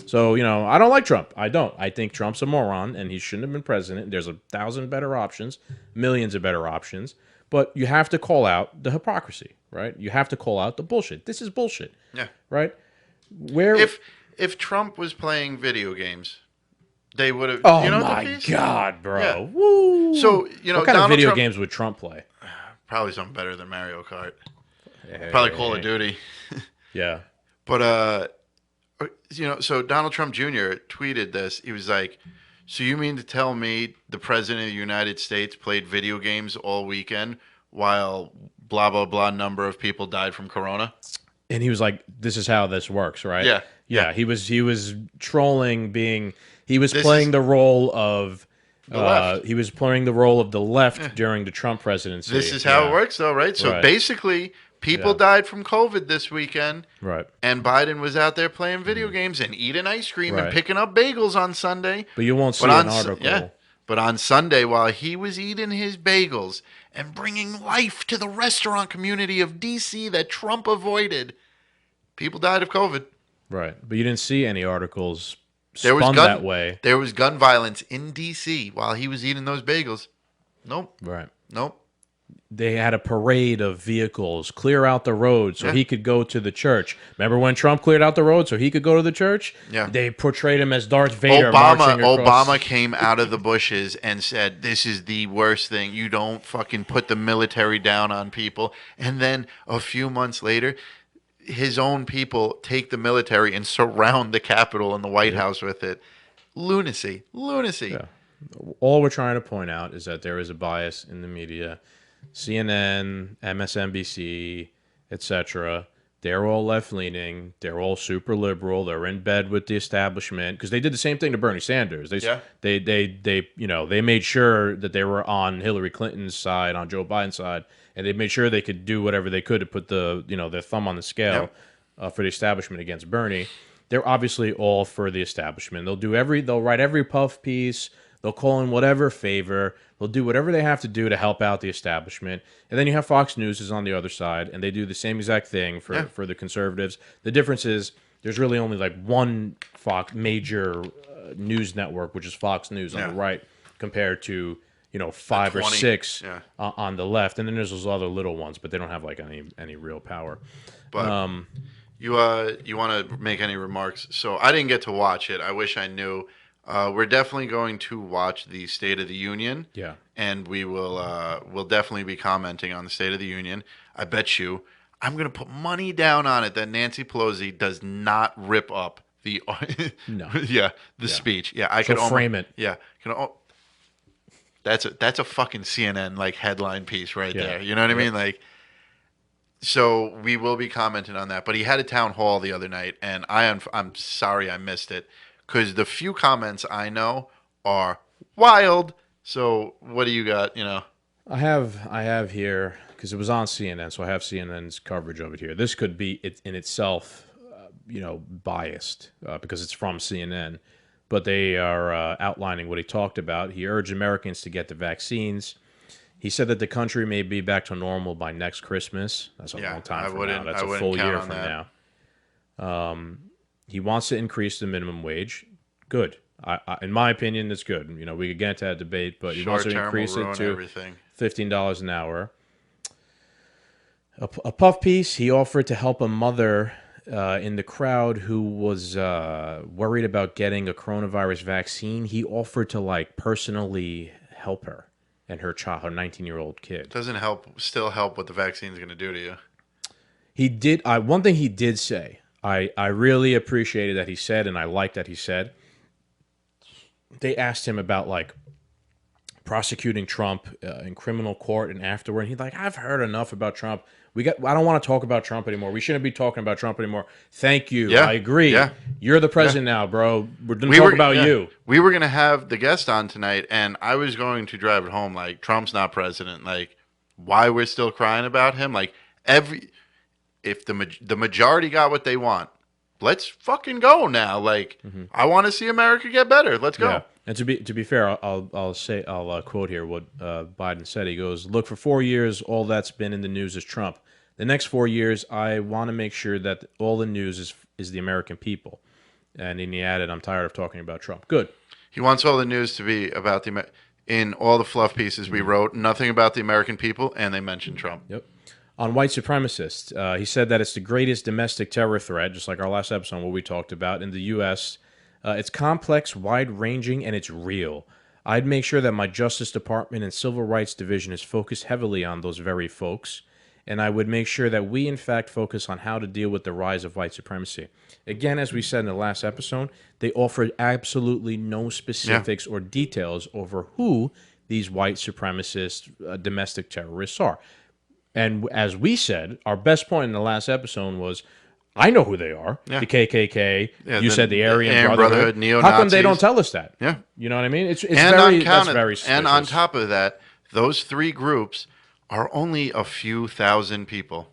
So, I don't like Trump. I don't. I think Trump's a moron and he shouldn't have been president. There's 1,000 better options, millions of better options. But you have to call out the hypocrisy, right? You have to call out the bullshit. This is bullshit, Yeah. right? Where If Trump was playing video games, they would have. Oh You know the my piece? God, Yeah. bro! Woo! So What kind of Donald video Trump games would Trump play? probably something better than Mario Kart. Probably Call of Hey. Duty. Yeah, But so Donald Trump Jr. tweeted this. He was like, "So you mean to tell me the president of the United States played video games all weekend while blah blah blah number of people died from corona?" and he was like, "This is how this works, right?" Yeah. yeah. He was trolling, he was This playing is the role of the left. he was playing the role of the left during the Trump presidency. This is how Yeah. it works, though, right? So Right. basically, people Yeah. died from COVID this weekend, Right, and Biden was out there playing video games and eating ice cream and Right. picking up bagels on Sunday. but you won't see But an on article. yeah, but on Sunday, while he was eating his bagels and bringing life to the restaurant community of D.C. that Trump avoided, people died of COVID. Right, but you didn't see any articles There was spun gun. that way. There was gun violence in D.C. while he was eating those bagels. Nope. Right. Nope. They had a parade of vehicles clear out the road so Yeah. he could go to the church. Remember when Trump cleared out the road so he could go to the church? Yeah. They portrayed him as Darth Vader marching across. Obama came out of the bushes and said, "This is the worst thing. You don't fucking put the military down on people." And then a few months later, his own people take the military and surround the Capitol and the White House with it. Lunacy. Lunacy. Yeah. All we're trying to point out is that there is a bias in the media. CNN, MSNBC, etc. They're all left-leaning. They're all super liberal. They're in bed with the establishment because they did the same thing to Bernie Sanders. Yeah. They made sure that they were on Hillary Clinton's side, on Joe Biden's side, and they made sure they could do whatever they could to put their thumb on the scale for the establishment against Bernie. They're obviously all for the establishment. They'll write every puff piece. They'll call in whatever favor. They'll do whatever they have to do to help out the establishment. And then you have Fox News is on the other side, and they do the same exact thing for the conservatives. The difference is there's really only like one Fox major news network, which is Fox News on the right, compared to five or 20. six Yeah. on the left. And then there's those other little ones, but they don't have like any real power. But you want to make any remarks? So I didn't get to watch it. I wish I knew. We're definitely going to watch the State of the Union. Yeah. And we'll definitely be commenting on the State of the Union. I bet you I'm going to put money down on it that Nancy Pelosi does not rip up the No. the speech. Yeah, I So could frame it. Yeah, that's a fucking CNN like headline piece right there. You know what I mean? Like, so we will be commenting on that. But he had a town hall the other night, and I'm sorry I missed it because the few comments I know are wild. So what do you got? I have here because it was on CNN, so I have CNN's coverage of it here. This could be in itself, biased because it's from CNN, but they are outlining what he talked about. He urged Americans to get the vaccines. He said that the country may be back to normal by next Christmas. That's a long time from now. That's a full year from now. He wants to increase the minimum wage. Good. In my opinion, it's good. We could get into that debate, but he wants to increase it to everything. $15 an hour. A puff piece, he offered to help a mother in the crowd who was worried about getting a coronavirus vaccine. He offered to personally help her and her child, her 19-year-old kid. Doesn't still help what the vaccine's going to do to you. He did. One thing he did say, I really appreciated that he said, and I liked that he said. They asked him about prosecuting Trump in criminal court and afterward. And he's like, I've heard enough about Trump. I don't want to talk about Trump anymore. We shouldn't be talking about Trump anymore. Thank you. Yeah, I agree. yeah, You're the yeah. president now, bro. We're going to talk about yeah, you. we were gonna have the guest on tonight, and I was going to drive it home like Trump's not president. Like, why we're still crying about him? Like if the majority got what they want, let's fucking go now. Like, I want to see America get better. Let's go. Yeah. And to be fair, I'll quote here what Biden said. He goes, "Look, for 4 years, all that's been in the news is Trump. The next 4 years, I want to make sure that all the news is the American people." And then he added, "I'm tired of talking about Trump." Good. He wants all the news to be about in all the fluff pieces we wrote, nothing about the American people, and they mentioned Trump. Yep. On white supremacists, he said that it's the greatest domestic terror threat, just like our last episode, what we talked about in the U.S. It's complex, wide-ranging, and it's real. I'd make sure that my Justice Department and Civil Rights Division is focused heavily on those very folks, and I would make sure that we, in fact, focus on how to deal with the rise of white supremacy. Again, as we said in the last episode, they offered absolutely no specifics or details over who these white supremacist domestic terrorists are. And as we said, our best point in the last episode was, I know who they are. Yeah. The KKK. Yeah, you said the Aryan Aryan Brotherhood. neo-Nazis. How come they don't tell us that? Yeah. You know what I mean? It's And very that's very suspicious. and on top of that, those three groups are only a few thousand people.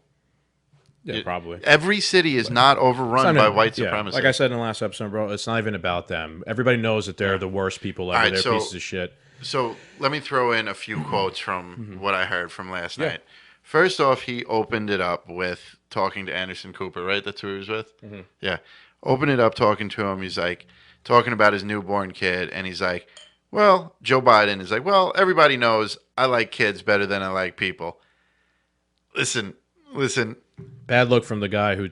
Yeah, probably. Every city is not overrun by white yeah, supremacists. like I said in the last episode, bro, it's not even about them. Everybody knows that they're the worst people ever. All right, They're so- pieces of shit. So let me throw in a few quotes from what I heard from last night. First off, he opened it up with talking to Anderson Cooper, right? That's who he was with? Yeah. Opened it up talking to him. He's like, talking about his newborn kid. And he's like, well, Joe Biden is like, well, everybody knows I like kids better than I like people. Listen. Bad look from the guy who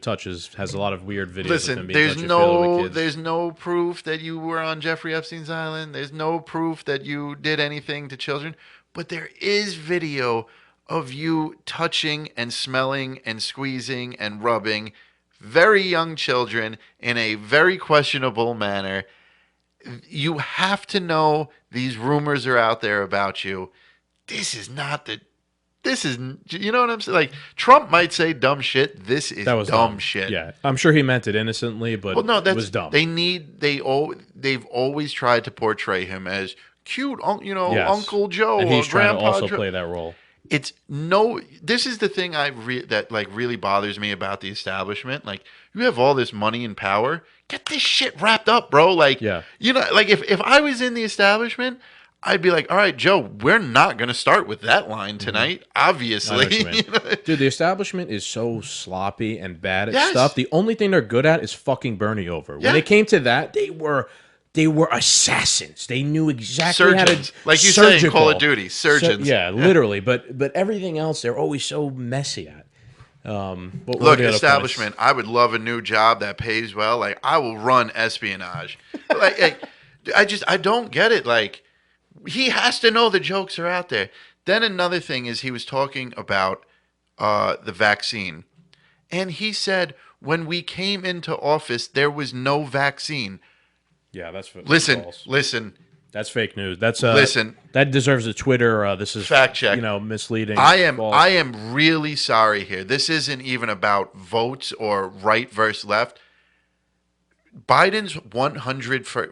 has a lot of weird videos of him Listen, being touchy-feely with kids. there's no proof that you were on Jeffrey Epstein's island. There's no proof that you did anything to children. But there is video of you touching and smelling and squeezing and rubbing very young children in a very questionable manner. You have to know these rumors are out there about you. This is, you know what I'm saying? Like, Trump might say dumb shit. This is That was dumb shit. Yeah, I'm sure he meant it innocently, but it was dumb. They've always tried to portray him as cute, Yes. Uncle Joe and he's or trying to Grandpa also Joe. play that role. This is the thing that like really bothers me about the establishment. Like, you have all this money and power. Get this shit wrapped up, bro. Like, like if I was in the establishment, I'd be like, all right, Joe, we're not going to start with that line tonight, obviously. Dude, the establishment is so sloppy and bad at Yes. stuff. The only thing they're good at is fucking Bernie over. Yeah. When it came to that, they were assassins. They knew exactly how Surgeons. to Like you say in Call of Duty, surgeons. Literally. But everything else, they're always so messy at. But what Look, are the other establishment, I would love a new job that pays well. Like, I will run espionage. I don't get it. Like, he has to know the jokes are out there. Then another thing is he was talking about the vaccine. And he said, when we came into office, there was no vaccine. Yeah, that's false. Listen. That's fake news. That's Listen. That deserves a Twitter. This is Fact check. Misleading. I am really sorry here. This isn't even about votes or right versus left. Biden's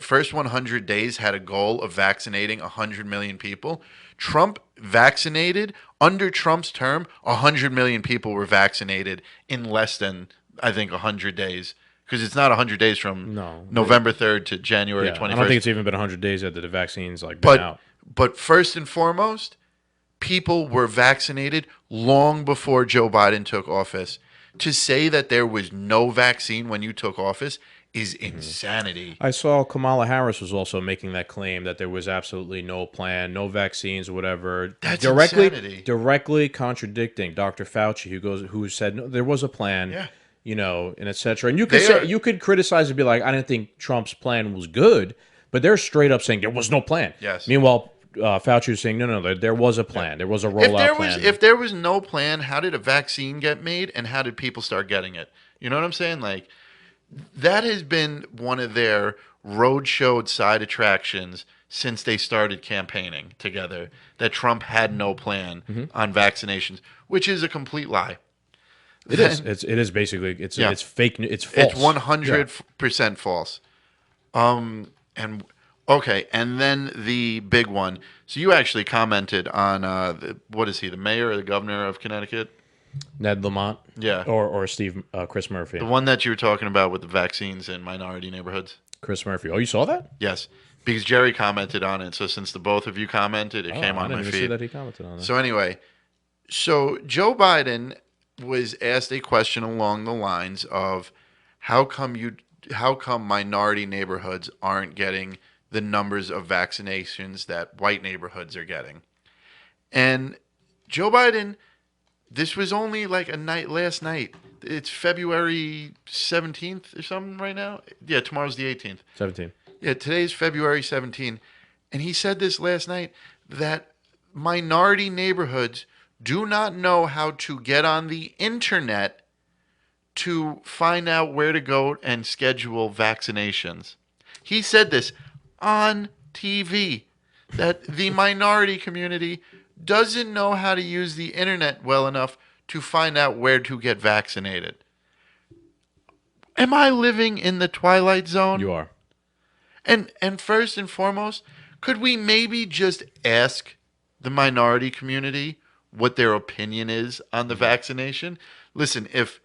first 100 days had a goal of vaccinating 100 million people. Trump vaccinated, under Trump's term, 100 million people were vaccinated in less than, I think, 100 days. Because it's not 100 days from November 3rd to January 21st. I don't think it's even been 100 days that the vaccine's been out. But first and foremost, people were vaccinated long before Joe Biden took office. To say that there was no vaccine when you took office is insanity. I saw Kamala Harris was also making that claim that there was absolutely no plan, no vaccines, or whatever. That's insanity. Directly contradicting Dr. Fauci, who said no, there was a plan. Yeah. And et cetera. And you could criticize and be like, I didn't think Trump's plan was good, but they're straight up saying there was no plan. Yes. Meanwhile, Fauci was saying, no, there was a plan. There was a rollout plan. If there was no plan, how did a vaccine get made and how did people start getting it? You know what I'm saying? Like, that has been one of their roadshow side attractions since they started campaigning together. That Trump had no plan Hmm. on vaccinations, which is a complete lie. It is. Then, It is basically yeah, it's fake. It's it's false. Yeah. 100% false. And okay, and then the big one. So you actually commented on what is he, the mayor or the governor of Connecticut? Ned Lamont Yeah, or Steve Chris the Murphy. one that you were talking about with the vaccines in minority neighborhoods. Chris Murphy. Oh, you saw that? Yes, because Jerry commented on it. So since the both of you commented, it Oh, came I on didn't my even see feed. that he commented on that. So anyway, so Joe Biden was asked a question along the lines of how come you how come minority neighborhoods aren't getting the numbers of vaccinations that white neighborhoods are getting. And Joe Biden, this was only like a night last night. It's February 17th or something right now. Yeah, tomorrow's the 18th. 17. Yeah, today's February 17th. And he said this last night that minority neighborhoods do not know how to get on the internet to find out where to go and schedule vaccinations. He said this on TV that the minority community doesn't know how to use the internet well enough to find out where to get vaccinated. Am I living in the twilight zone? You are. And first and foremost, could we maybe just ask the minority community what their opinion is on the vaccination? Listen, if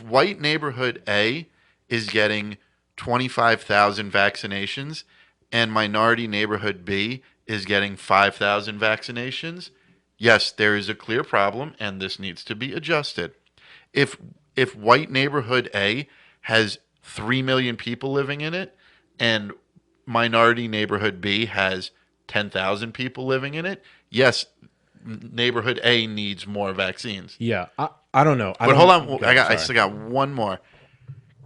white neighborhood A is getting 25,000 vaccinations and minority neighborhood B is getting 5,000 vaccinations, yes, there is a clear problem and this needs to be adjusted. If if white neighborhood A has 3 million people living in it and minority neighborhood B has 10,000 people living in it, yes, neighborhood A needs more vaccines. Yeah. I don't know. I But hold don't. on, Go ahead, I sorry. still got one more.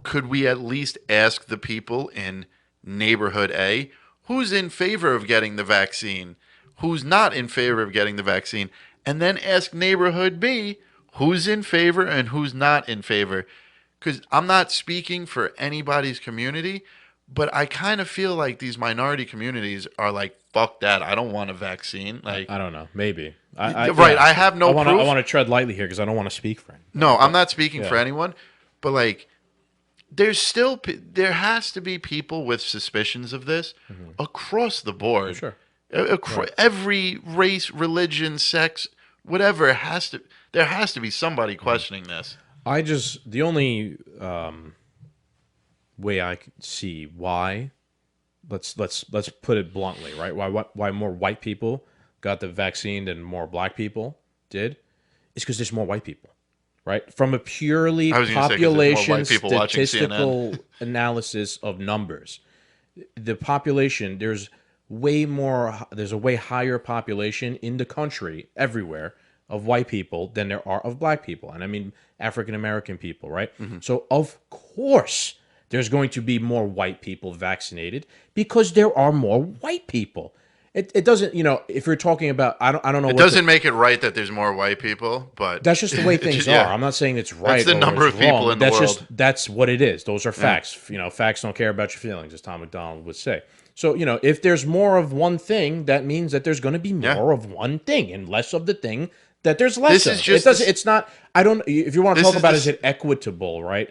Could we at least ask the people in neighborhood A who's in favor of getting the vaccine, who's not in favor of getting the vaccine, and then ask neighborhood B who's in favor and who's not in favor? Because I'm not speaking for anybody's community, but I kind of feel like these minority communities are like, fuck that. I don't want a vaccine. Like, I don't know. Maybe. right. Yeah. I have no I proof. want to tread lightly here because I don't want to speak for anybody. No, I'm But not speaking for yeah. anyone, but like there has to be people with suspicions of this across the board. Sure. Right. Every race, religion, sex, whatever has to there has to be somebody questioning this. The only way I could see why let's put it bluntly, right? Why more white people got the vaccine than more black people did is because there's more white people, right? From a purely I was going to say because there's more population white people watching CNN. statistical analysis of numbers, the population there's a way higher population in the country everywhere of white people than there are of black people, and I mean African American people, right? So of course there's going to be more white people vaccinated because there are more white people. It doesn't, if you're talking about, I don't know It what doesn't make it right that there's more white people, but that's just the way things are. yeah, I'm not saying it's that's right the or number it's of people wrong. in the world. That's what it is. Those are facts. Facts don't care about your feelings, as Tom McDonald would say. So, if there's more of one thing, that means that there's going to be Yeah. more of one thing and less of the thing that there's less This of. is just It doesn't. It's not. I don't. If you want to this talk is about, this is it equitable, right?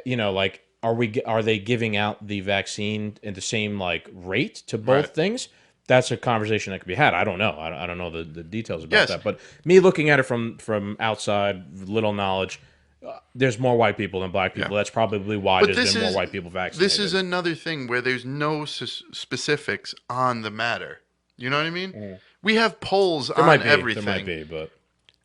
Like, are they giving out the vaccine in the same like rate to both Right. things? That's a conversation that could be had. I don't know. I don't know the details about Yes. that. But me looking at it from outside, little knowledge, there's more white people than black people. Yeah. That's probably why But there's been more white people vaccinated. this is another thing where there's no specifics on the matter. You know what I mean? We have polls there on might be. everything. There might be, but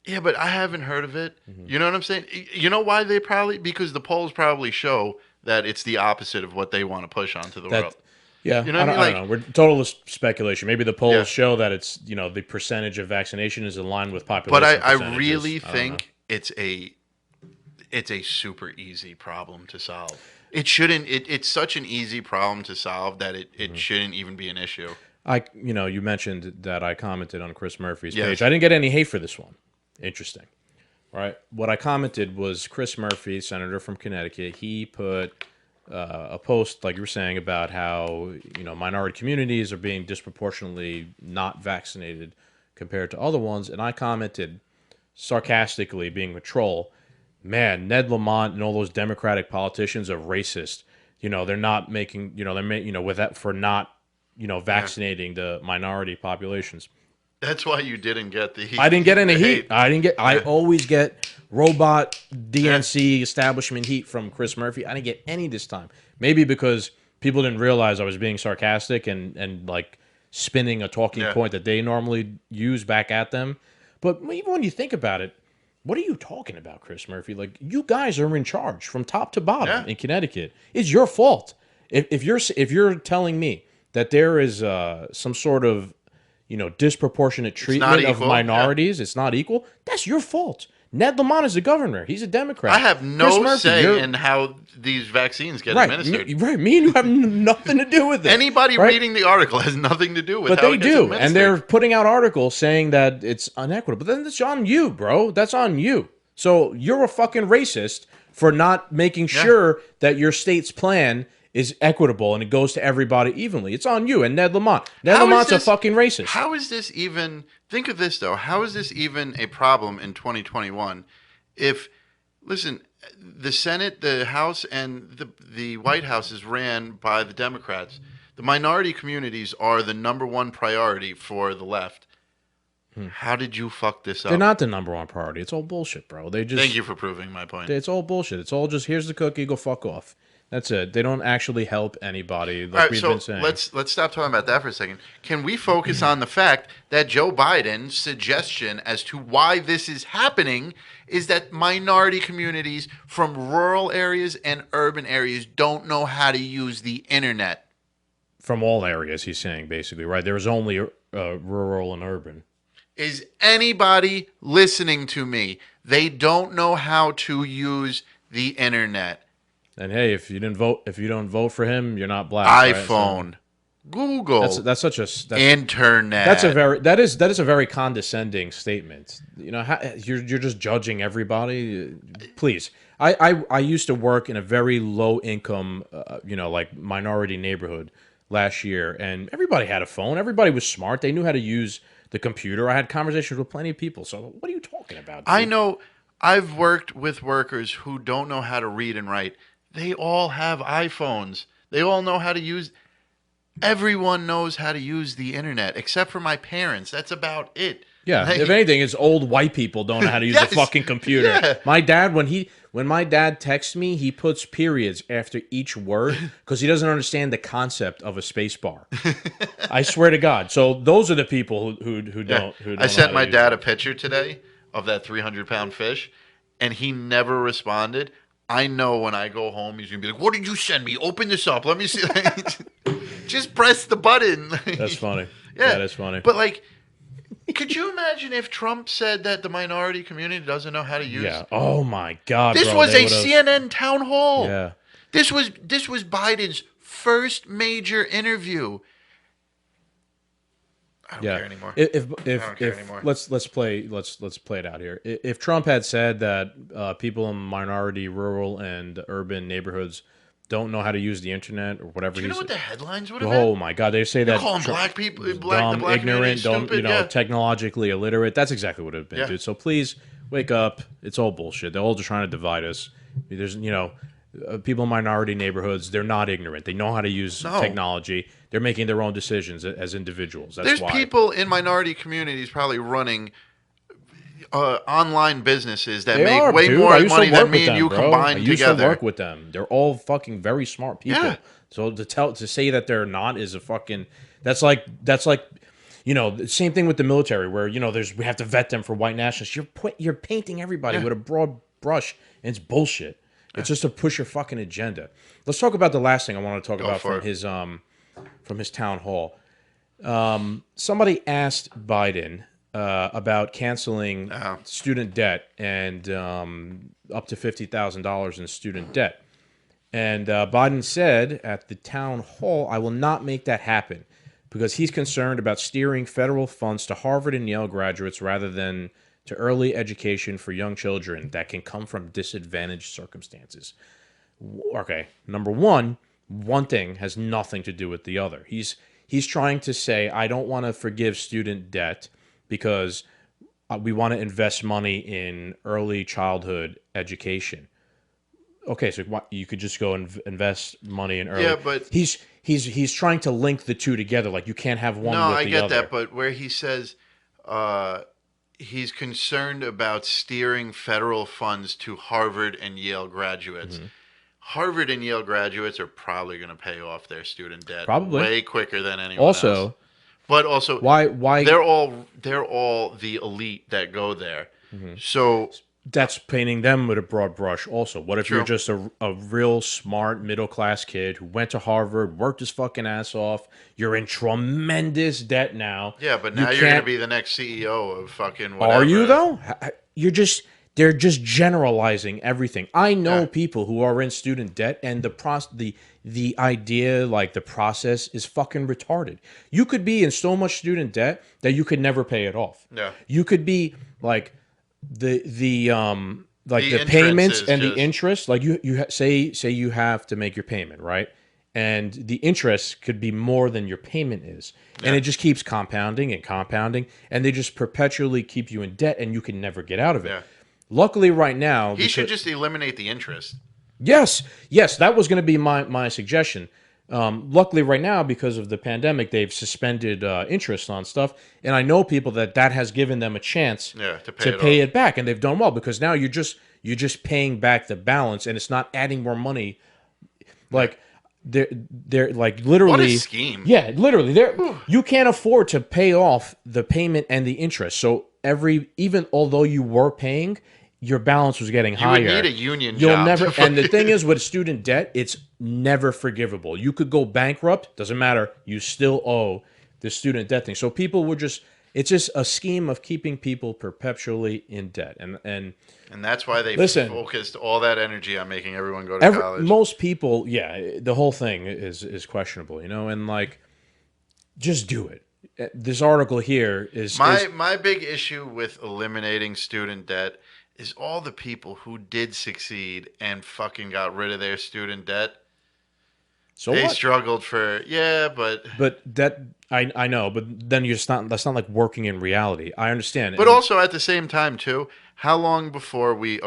Yeah, but I haven't heard of it. You know what I'm saying? You know why they probably because the polls probably show that it's the opposite of what they want to push onto the world. yeah, You know what I mean? I don't Like, know. We're total speculation. Maybe the polls Yeah. show that it's the percentage of vaccination is in line with but population. I percentages. really I don't know. think it's a super easy problem to solve. It shouldn't. It's such an easy problem to solve that it shouldn't even be an issue. You mentioned that I commented on Chris Murphy's Yes. page. I didn't get any hate for this one. Interesting. Right. What I commented was Chris Murphy, senator from Connecticut. He put a post like you were saying about how minority communities are being disproportionately not vaccinated compared to other ones, and I commented sarcastically, being a troll, man, Ned Lamont and all those Democratic politicians are racist. They're not making, with that for not, Yeah. vaccinating the minority populations. That's why you didn't get the I didn't get any the heat. hate. I Yeah. always get robot Yeah. DNC establishment heat from Chris Murphy. I didn't get any this time. Maybe because people didn't realize I was being sarcastic and like spinning a talking Yeah. point that they normally use back at them. But even when you think about it, what are you talking about, Chris Murphy? Like, you guys are in charge from top to bottom Yeah. in Connecticut. It's your fault. If you're telling me that there is some sort of disproportionate It's not treatment of equal. Yeah. minorities, it's not equal. That's your fault. Ned Lamont is the governor. He's a I Democrat. have Chris no Murphy, say you're in how these vaccines get right. administered. Right. Me and you have nothing to do with it. Anybody right? reading the article has nothing to do with But how they it gets do, and they're administered. putting out articles saying that it's unequitable. But then that's on you, bro. That's on you. So you're a fucking racist for not making Yeah. sure that your state's plan is equitable and it goes to everybody evenly. It's on you and Ned Lamont. Ned How is Lamont's a this? fucking racist. How is this even? Think of this though. How is this even a problem in 2021? If listen, the Senate, the House, and the White House is ran by the Democrats. The minority communities are the number one priority for the left. How did you fuck this They're up? not the number one priority. It's all bullshit, bro. They just Thank you for proving my point. It's all bullshit. It's all just here's the cookie, go fuck off. That's it. They don't actually help anybody, like All right, we've so been saying. let's stop talking about that for a second. Can we focus on the fact that Joe Biden's suggestion as to why this is happening is that minority communities from rural areas and urban areas don't know how to use the internet? From all areas, he's saying basically, right? There's only rural and urban. Is anybody listening to me? They don't know how to use the internet. And hey, if you don't vote for him, you're not black. Right? iPhone, So Google, that's such a internet. that is a very condescending statement. You're just judging everybody. Please, I used to work in a very low income, like minority neighborhood last year, and everybody had a phone. Everybody was smart. They knew how to use the computer. I had conversations with plenty of people. So what are you talking about, dude? I know I've worked with workers who don't know how to read and write. They all have iPhones. They all know how to use. Everyone knows how to use the internet except for my parents. That's about it. Yeah, Like, if anything, it's old white people don't know how to use Yes, a fucking computer. yeah. My dad, when my dad texts me, he puts periods after each word because he doesn't understand the concept of a space bar. I swear to God. So those are the people who don't I know sent how my to use dad it. a picture today of that 300-pound fish, and he never responded. I know when I go home, he's gonna be like, "What did you send me? Open this up. Let me see." Just press the button. That's funny. Yeah, That is funny. But like, could you imagine if Trump said that the minority community doesn't know how to use? Yeah. Oh my God. This bro, was they a would've- CNN town hall. Yeah. This was Biden's first major interview. I don't Yeah. care anymore. If don't care anymore. let's play it out here. If Trump had said that people in minority, rural, and urban neighborhoods don't know how to use the internet or whatever Do you know he's what the headlines would have oh been? my God, they say that Calling Trump black people, is black, the dumb, black community ignorant, don't stupid. Yeah. technologically illiterate. That's exactly what it would have been, Yeah. dude. So please wake up. It's all bullshit. They're all just trying to divide us. There's people in minority neighborhoods. They're not ignorant. They know how to use No. technology. They're making their own decisions as individuals. That's There's why. people in minority communities probably running online businesses that They make are, way dude. more I used money to work than me with and them, you bro. combined I used together. to work with them. They're all fucking very smart people. Yeah. So to say that they're not is a fucking that's like the same thing with the military where we have to vet them for white nationalists. You're painting everybody Yeah. with a broad brush and it's bullshit. It's just to push your fucking agenda. Let's talk about the last thing I want to talk about for from his town hall. Somebody asked Biden about canceling Oh. student debt and up to $50,000 in student debt. And Biden said at the town hall, I will not make that happen because he's concerned about steering federal funds to Harvard and Yale graduates rather than to early education for young children that can come from disadvantaged circumstances. Okay, number one thing has nothing to do with the other. He's trying to say I don't want to forgive student debt because we want to invest money in early childhood education. Okay, so you could just go and invest money in Yeah, early. but He's trying to link the two together. Like you can't have no, one with I the get that. other. But where he says uh, he's concerned about steering federal funds to Harvard and Yale graduates. Hmm. Harvard and Yale graduates are probably going to pay off their student debt Probably. way quicker than anyone else. Also, But also, why they're all the elite that go there. So that's painting them with a broad brush also. What if you're true. just a real smart middle class kid who went to Harvard, worked his fucking ass off, you're in tremendous debt now. Yeah, but You now you're going to can't be the next CEO of fucking Are you whatever. though? You're just they're just generalizing everything. I Yeah. know people who are in student debt and the idea like the process is fucking retarded. You could be in so much student debt that you could never pay it off. Yeah. You could be like The the entrance payments is and the just interest like say you have to make your payment, right? And the interest could be more than your payment is, and yeah. it just keeps compounding and compounding, and they just perpetually keep you in debt and you can never get out of it. Yeah. Luckily right now He should just eliminate the interest. yes, that was going to be my suggestion. Luckily, right now, because of the pandemic, they've suspended interest on stuff, and I know people that has given them a chance Yeah, to pay to it pay off. it back, and they've done well because now you're just paying back the balance, and it's not adding more money. Like they're like What a literally, scheme. yeah, literally, you can't afford to pay off the payment and the interest. So even although you were paying, your balance was getting You would higher. need a union You'll job never, to and the thing fucking is with student debt, it's never forgivable. You could go bankrupt, doesn't matter. You still owe the student debt thing. So people were it's just a scheme of keeping people perpetually in debt. And and that's why they listen, focused all that energy on making everyone go to college. most people, yeah, the whole thing is questionable, and like, just do it. This article here My big issue with eliminating student debt is all the people who did succeed and fucking got rid of their student debt. so They what? struggled for but But I know, but then that's not like working in reality. I understand. but And also at the same time too, how long before we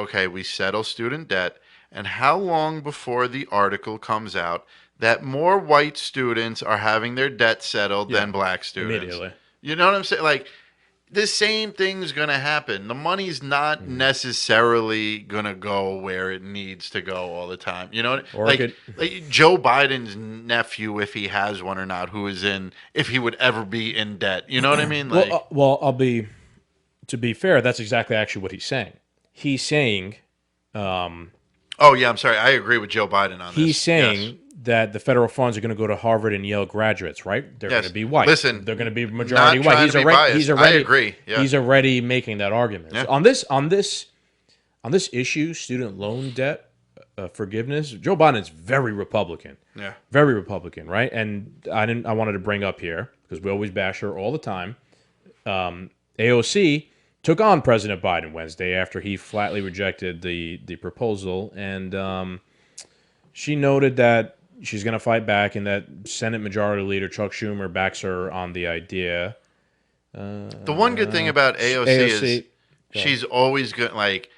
settle student debt and how long before the article comes out that more white students are having their debt settled yeah, than black students? immediately. You know what I'm saying? Like the same thing's gonna happen. The money's not necessarily gonna go where it needs to go all the time. You know, Or it could like Joe Biden's nephew, if he has one or not, if he would ever be in debt. You know what I mean? well, Like, to be fair, that's exactly actually what he's saying. He's saying oh yeah, I'm sorry, I agree with Joe Biden on he's this. saying that the federal funds are going to go to Harvard and Yale graduates, right? They're Yes. going to be white. Listen, They're going to be majority not white. trying He's to be already biased. he's already I agree. Yeah. he's already making that argument. Yeah. So on this issue, student loan debt forgiveness, Joe Biden's very Republican. Yeah. Very Republican, right? And I wanted to bring up here because we always bash her all the time. AOC took on President Biden Wednesday after he flatly rejected the proposal, and she noted that she's going to fight back and that Senate Majority Leader Chuck Schumer backs her on the idea. The one good thing about AOC, is she's always good. Like,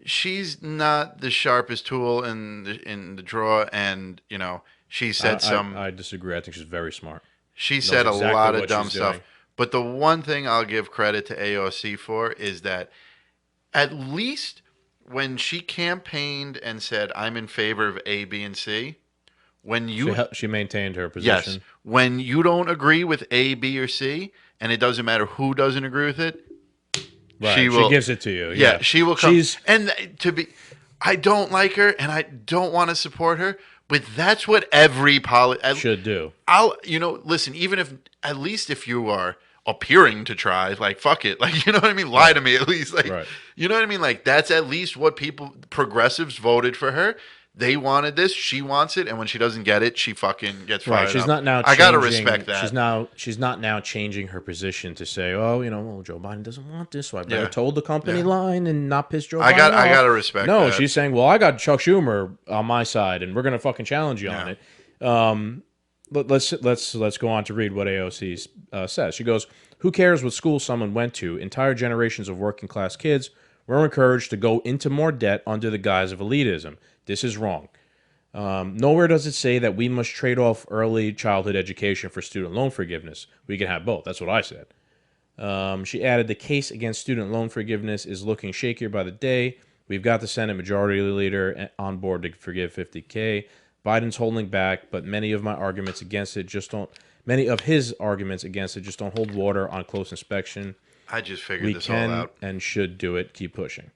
she's not the sharpest tool in the drawer, and she said I disagree. I think she's very smart. she Knows said a exactly lot of what dumb she's stuff. doing. But the one thing I'll give credit to AOC for is that at least when she campaigned and said I'm in favor of A, B, and C, when you She maintained her yes, position. when you don't agree with A, B, or C, and it doesn't matter who doesn't agree with it, Right. she will. gives it to you. Yeah, she will come. She's And I don't like her, and I don't want to support her, but that's what every should do. listen, even if, at least if you are appearing to try, like, fuck it. Like, you know what I mean? Lie to me at least. Like, Right. you know what I mean? Like, that's at least what progressives voted for her. They wanted this, she wants it, and when she doesn't get it, she fucking gets Right. fired She's up. not now I gotta changing. respect that. She's not now changing her position to say, oh, well, Joe Biden doesn't want this, so I better Yeah, toe the company yeah. line and not piss Joe Biden I off. gotta respect No, that. she's saying, well, I got Chuck Schumer on my side, and we're gonna fucking challenge you on Yeah. it. Let's go on to read what AOC says. She goes, "Who cares what school someone went to? Entire generations of working class kids were encouraged to go into more debt under the guise of elitism. This is wrong. Nowhere does it say that we must trade off early childhood education for student loan forgiveness. We can have both. That's what I said." She added, "The case against student loan forgiveness is looking shakier by the day. We've got the Senate Majority Leader on board to forgive 50K. Biden's holding back, but many of his arguments against it just don't hold water on close inspection. I just figured We this all can out. and should do it. Keep pushing."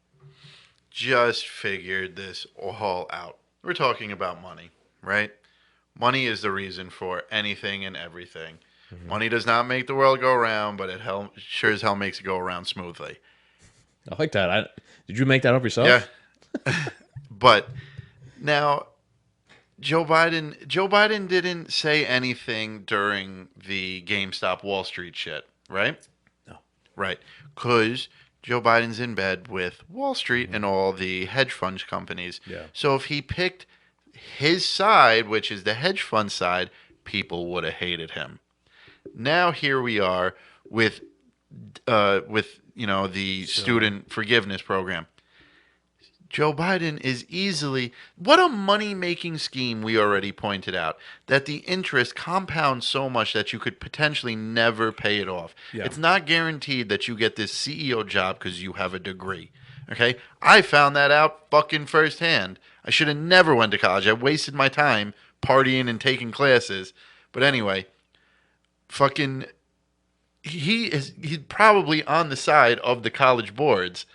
Just figured this all out. We're talking about money, right? Money is the reason for anything and everything. Money does not make the world go around, but it sure as hell makes it go around smoothly. I like that. Did you make that up Yeah. yourself? But now Joe Biden didn't say anything during the GameStop Wall Street shit, right? No. Right. Cuz Joe Biden's in bed with Wall Street and all the hedge fund companies. Yeah. So if he picked his side, which is the hedge fund side, people would have hated him. Now here we are with the student forgiveness program. Joe Biden is easily what a money-making scheme we already pointed out that the interest compounds so much that you could potentially never pay it off. Yeah. It's not guaranteed that you get this CEO job because you have a degree. Okay? I found that out fucking firsthand. I should have never went to college. I wasted my time partying and taking classes. But anyway, fucking he's probably on the side of the college boards.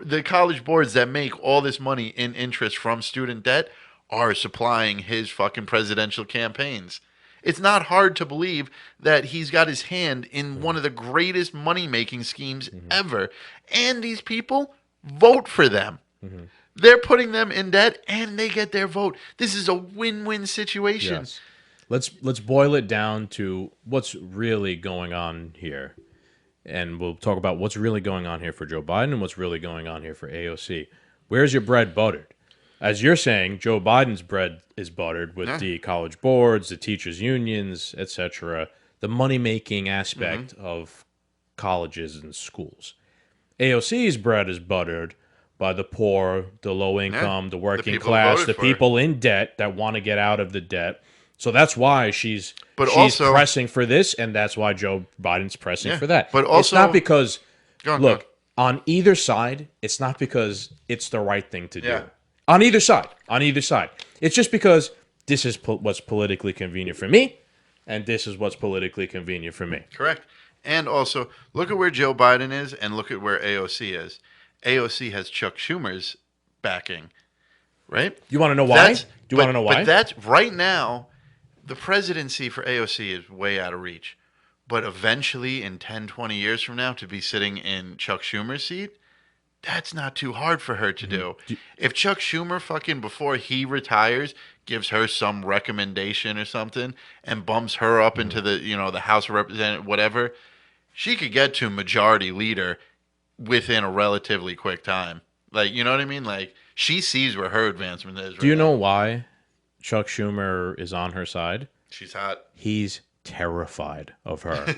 The college boards that make all this money in interest from student debt are supplying his fucking presidential campaigns. It's not hard to believe that he's got his hand in one of the greatest money-making schemes ever. And these people vote for them. They're putting them in debt and they get their vote. This is a win-win situation. Yes. Let's boil it down to what's really going on here. And we'll talk about what's really going on here for Joe Biden and what's really going on here for AOC. Where's your bread buttered? As you're saying, Joe Biden's bread is buttered with the college boards, the teachers' unions, etc., the money-making aspect of colleges and schools. AOC's bread is buttered by the poor, the low-income, the working people class, voted the for her. people in debt that want to get out of the debt. So that's why she's also- pressing for this, and that's why Joe Biden's pressing for that. but it's also- not because Go on, look on either side. It's not because it's the right thing to do. Yeah. On either side, it's just because this is what's politically convenient for me, and this is what's politically convenient for me. Correct. And also, look at where Joe Biden is and look at where AOC is. AOC has Chuck Schumer's backing, right? You want to know why? Do you want to know why? But that's right now, the presidency for AOC is way out of reach. But eventually, in 10, 20 years from now, to be sitting in Chuck Schumer's seat, that's not too hard for her to do. If Chuck Schumer fucking, before he retires, gives her some recommendation or something and bumps her up into the House of Representatives, whatever, she could get to majority leader within a relatively quick time. Like, you know what I mean? Like, she sees where her advancement is. Do you know why Chuck Schumer is on her side? She's hot. He's terrified of her.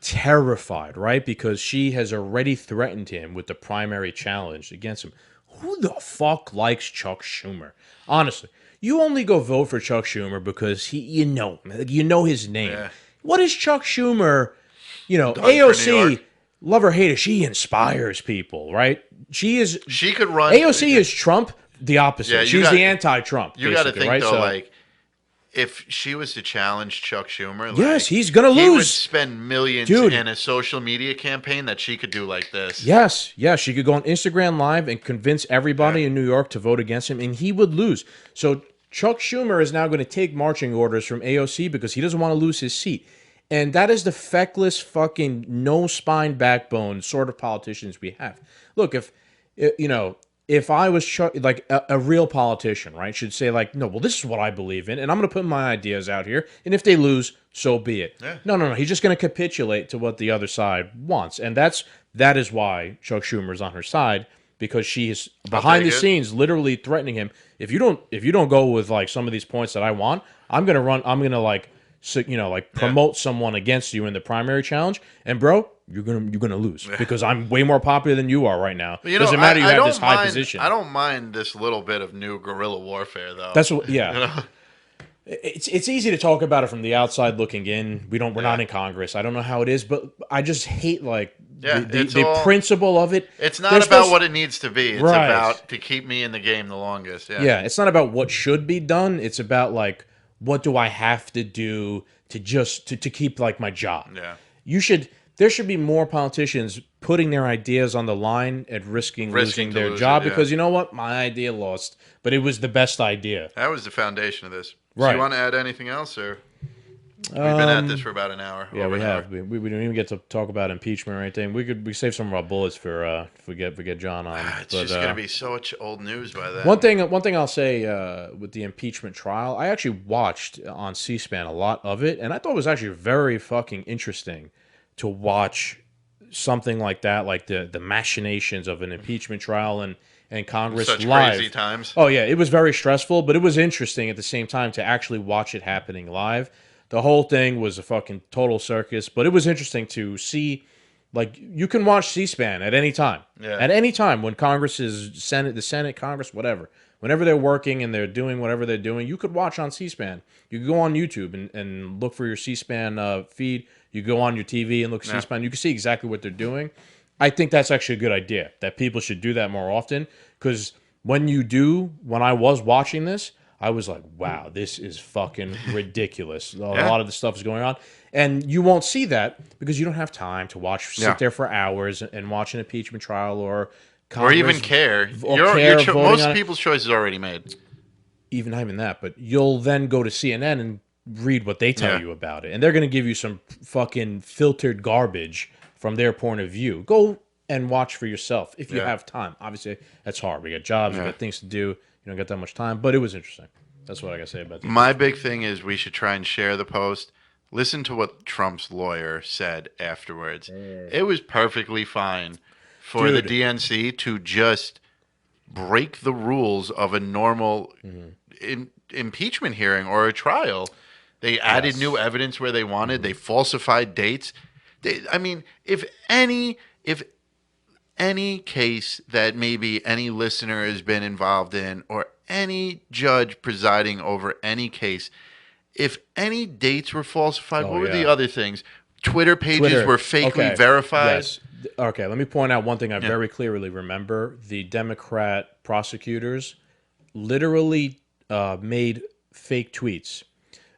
Terrified, right? Because she has already threatened him with the primary challenge against him. Who the fuck likes Chuck Schumer? Honestly, you only go vote for Chuck Schumer because you know his name. Yeah. What is Chuck Schumer? for New AOC, York. love her, hate her, she inspires people, right? She could run. AOC is Trump, the opposite. Yeah, She's the anti-Trump. You got to basically, think, right? though, So, like, if she was to challenge Chuck Schumer, yes, like, he's gonna he would lose. spend millions Dude. in a social media campaign that she could do like this. Yes, she could go on Instagram Live and convince everybody in New York to vote against him, and he would lose. So Chuck Schumer is now going to take marching orders from AOC because he doesn't want to lose his seat. And that is the feckless, fucking, no spine backbone sort of politicians we have. Look, if if I was like a real politician, right, should say like, no, well, this is what I believe in, and I'm going to put my ideas out here, and if they lose, so be it. Yeah. No. He's just going to capitulate to what the other side wants, and that is why Chuck Schumer is on her side, because she is behind the scenes, literally threatening him. If you don't go with like some of these points that I want, I'm going to run. I'm going to like, so, like promote someone against you in the primary challenge, and bro, you're gonna lose because I'm way more popular than you are right now. But, Doesn't matter. You I have don't this high mind, position. I don't mind this little bit of new guerrilla warfare, though. That's what. Yeah. You know? It's easy to talk about it from the outside looking in. We're not in Congress. I don't know how it is, but I just hate like the principle of it. It's not about what it needs to be. It's Right. about to keep me in the game the longest. Yeah. Yeah, it's not about what should be done. It's about like what do I have to do to just to keep like my job. Yeah. There should be more politicians putting their ideas on the line and risking losing their job because you know what? My idea lost, but it was the best idea. That was the foundation of this. Right. So you want to add anything else, or we've been at this for about an hour? Yeah, we have. We didn't even get to talk about impeachment or anything. We save some of our bullets for if we get John on. It's just going to be so much old news by then. One thing I'll say with the impeachment trial, I actually watched on C-SPAN a lot of it, and I thought it was actually very fucking interesting to watch something like that, like the machinations of an impeachment trial and Congress Such live. crazy times. Oh yeah, it was very stressful, but it was interesting at the same time to actually watch it happening live. The whole thing was a fucking total circus, but it was interesting to see. Like you can watch C-SPAN at any time. Yeah. At any time when Congress is the Senate, Congress, whatever. Whenever they're working and they're doing whatever they're doing, you could watch on C-SPAN. You could go on YouTube and look for your C-SPAN feed. You go on your TV and look at C-SPAN. You can see exactly what they're doing. I think that's actually a good idea, that people should do that more often, because when I was watching this, I was like, wow, this is fucking ridiculous. A lot of the stuff is going on. And you won't see that because you don't have time to sit there for hours and watch an impeachment trial or Congress, or even care. Most people's choice is already made. Not even that, but you'll then go to CNN and read what they tell you about it. And they're going to give you some fucking filtered garbage from their point of view. Go and watch for yourself if you have time. Obviously, that's hard. We got jobs, we got things to do. You don't get that much time, but it was interesting. That's what I got to say about that. My big thing is we should try and share the post. Listen to what Trump's lawyer said afterwards. It was perfectly fine for the DNC to just break the rules of a normal impeachment hearing or a trial. They added new evidence where they wanted. They falsified dates. If any case that maybe any listener has been involved in, or any judge presiding over any case, if any dates were falsified, what were the other things? Twitter pages were fakely verified. Yes. Okay, let me point out one thing I very clearly remember. The Democrat prosecutors literally made fake tweets.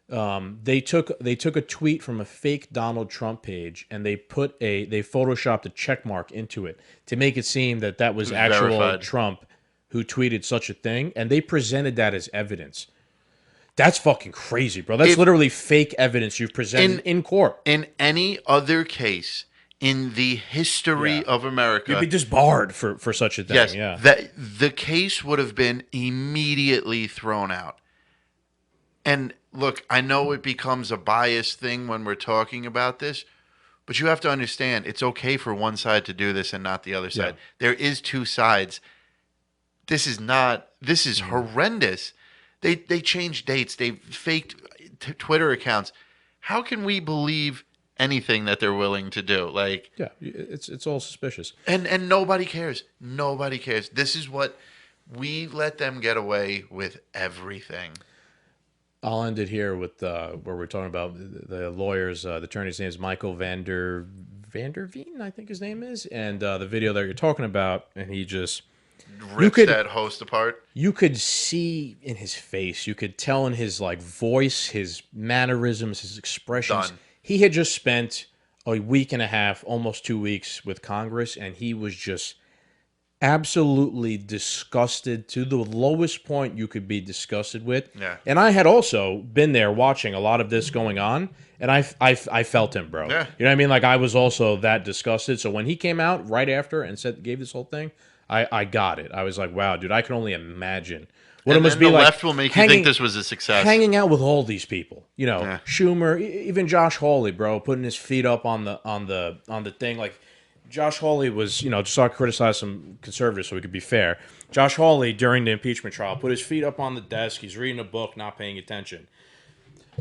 They took a tweet from a fake Donald Trump page and they photoshopped a check mark into it to make it seem that was actual verified Trump who tweeted such a thing, and they presented that as evidence. That's fucking crazy, bro. That's literally fake evidence you've presented in court. In any other case in the history of America, you'd be disbarred for such a thing. Yes, the case would have been immediately thrown out. And look, I know it becomes a biased thing when we're talking about this, but you have to understand it's okay for one side to do this and not the other side. There is two sides. This is horrendous. They changed dates. They faked Twitter accounts. How can we believe anything that they're willing to do? Like, it's all suspicious. And nobody cares. Nobody cares. This is what we let them get away with everything. I'll end it here with where we're talking about the lawyers. The attorney's name is Michael Vanderveen, I think his name is, and the video that you're talking about, and he just rips that host apart. You could see in his face, you could tell in his like voice, his mannerisms, his expressions. Done. He had just spent a week and a half, almost 2 weeks with Congress, and he was just absolutely disgusted to the lowest point you could be disgusted with. Yeah. And I had also been there watching a lot of this going on, and I felt him, bro. Yeah. You know what I mean? Like I was also that disgusted. So when he came out right after and gave this whole thing, I got it. I was like, wow, dude, I can only imagine what it And must then be the like left will make you think this was a success. hanging out with all these people. You know, Yeah. Schumer, even Josh Hawley, bro, putting his feet up on the thing. Like Josh Hawley was, just so I criticize some conservatives so we could be fair. Josh Hawley during the impeachment trial put his feet up on the desk. He's reading a book, not paying attention.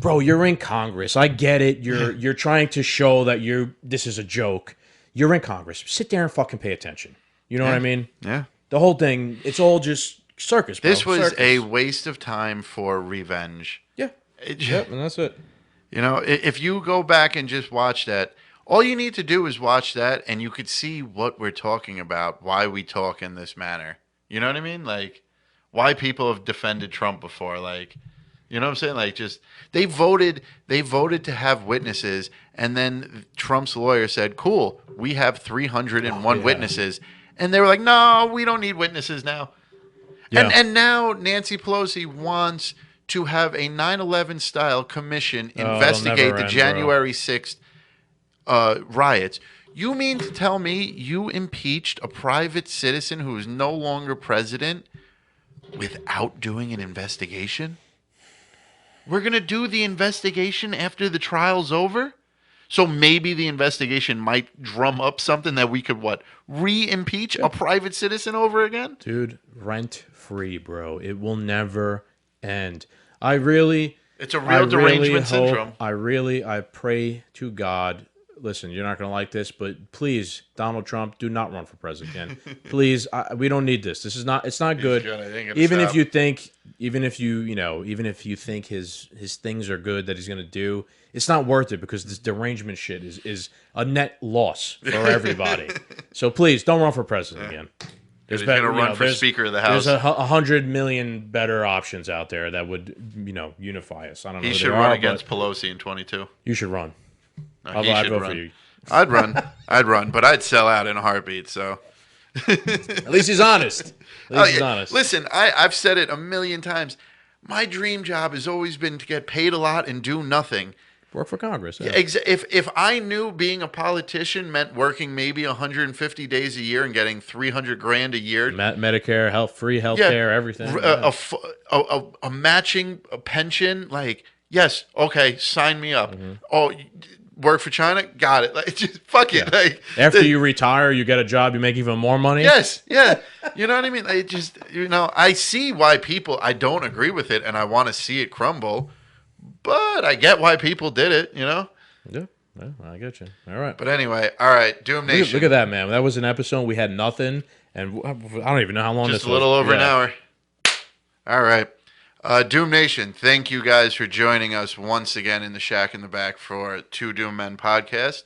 Bro, you're in Congress. I get it. You're trying to show that this is a joke. You're in Congress. Sit there and fucking pay attention. You know what I mean? Yeah. The whole thing, it's all just circus, bro. This was Circus. a waste of time for revenge. Yeah. It, Yep, and that's it. if you go back and just watch that, all you need to do is watch that, and you could see what we're talking about, why we talk in this manner. You know what I mean? Like, why people have defended Trump before. Like, you know what I'm saying? Like, just they voted to have witnesses, and then Trump's lawyer said, "Cool, we have 301 yeah. witnesses," and they were like, "No, we don't need witnesses now." Yeah. And now Nancy Pelosi wants to have a 9/11 style commission it'll investigate never the end, January 6th riots. You mean to tell me you impeached a private citizen who is no longer president without doing an investigation? We're going to do the investigation after the trial's over? So maybe the investigation might drum up something that we could, re-impeach a private citizen over again? Dude, rent free, bro. It will never end. It's a real derangement syndrome. I pray to God. Listen, you're not going to like this, but please, Donald Trump, do not run for president again. Please, we don't need this. It's not good. Even if you think his things are good that he's going to do, it's not worth it because this derangement shit is a net loss for everybody. So please, don't run for president again. He's going to run for Speaker of the House. There's 100 million better options out there that would, unify us. I don't know. He should run against Pelosi in 22. You should run. I'd vote for you. I'd run, but I'd sell out in a heartbeat. So at least he's honest. He's honest. Listen, I've said it a million times. My dream job has always been to get paid a lot and do nothing. Work for Congress. Yeah. If I knew being a politician meant working maybe 150 days a year and getting $300,000 a year, Medicare, free healthcare, everything, a matching pension, like yes, okay, sign me up. Mm-hmm. Oh, work for China, got it. Like just fuck it. Yeah. Like after you retire, you get a job, you make even more money. Yes, yeah. You know what I mean? I just I see why I don't agree with it, and I want to see it crumble. But I get why people did it, Yeah, I get you. All right. But anyway, all right, Doom Nation. Look at that, man. That was an episode. We had nothing, and I don't even know how long Just this was. a little over an hour. All right. Doom Nation, thank you guys for joining us once again in the Shack in the Back for Two Doom Men podcast.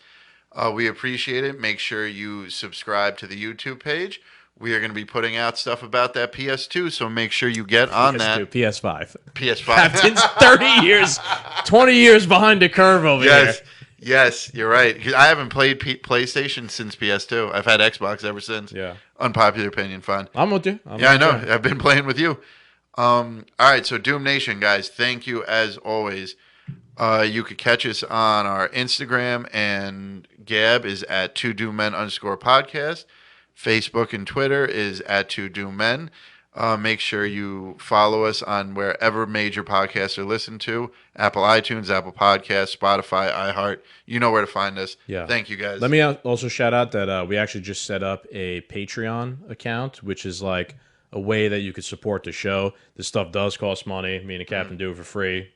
We appreciate it. Make sure you subscribe to the YouTube page. We are going to be putting out stuff about that PS2, so make sure you get on that. PS5. PS5. 30 years, 20 years behind the curve over here. Yes, you're right. 'Cause I haven't played PlayStation since PS2. I've had Xbox ever since. Yeah. Unpopular opinion, fine. I'm with you. I know. I've been playing with you. All right, so Doom Nation, guys, thank you as always. You could catch us on our Instagram, and Gab is at 2DoomMen_podcast. Facebook and Twitter is at 2DoomMen. Make sure you follow us on wherever major podcasts are listened to. Apple iTunes, Apple Podcasts, Spotify, iHeart. You know where to find us. Yeah. Thank you, guys. Let me also shout out that we actually just set up a Patreon account, which is like a way that you could support the show. This stuff does cost money. Me and the captain do it for free,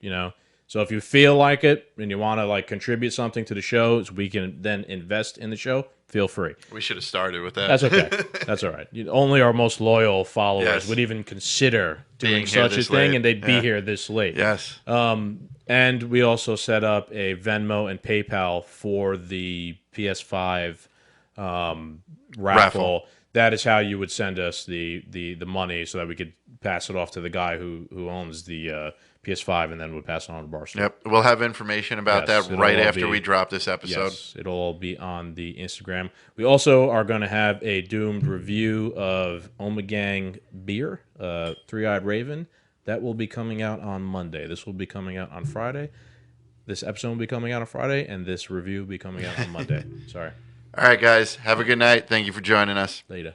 So if you feel like it and you want to contribute something to the show, so we can then invest in the show, feel free. We should have started with that. That's okay. That's all right. Only our most loyal followers would even consider doing such a thing, and they'd be here this late. Yes. And we also set up a Venmo and PayPal for the PS5 raffle. That is how you would send us the money so that we could pass it off to the guy who owns the PS5 and then would pass it on to Barstool. Yep. We'll have information about that right after we drop this episode. Yes, it'll all be on the Instagram. We also are going to have a Doomed review of Omegang beer, Three-Eyed Raven. That will be coming out on Monday. This will be coming out on Friday. This episode will be coming out on Friday, and this review will be coming out on Monday. Sorry. All right, guys. Have a good night. Thank you for joining us. Later.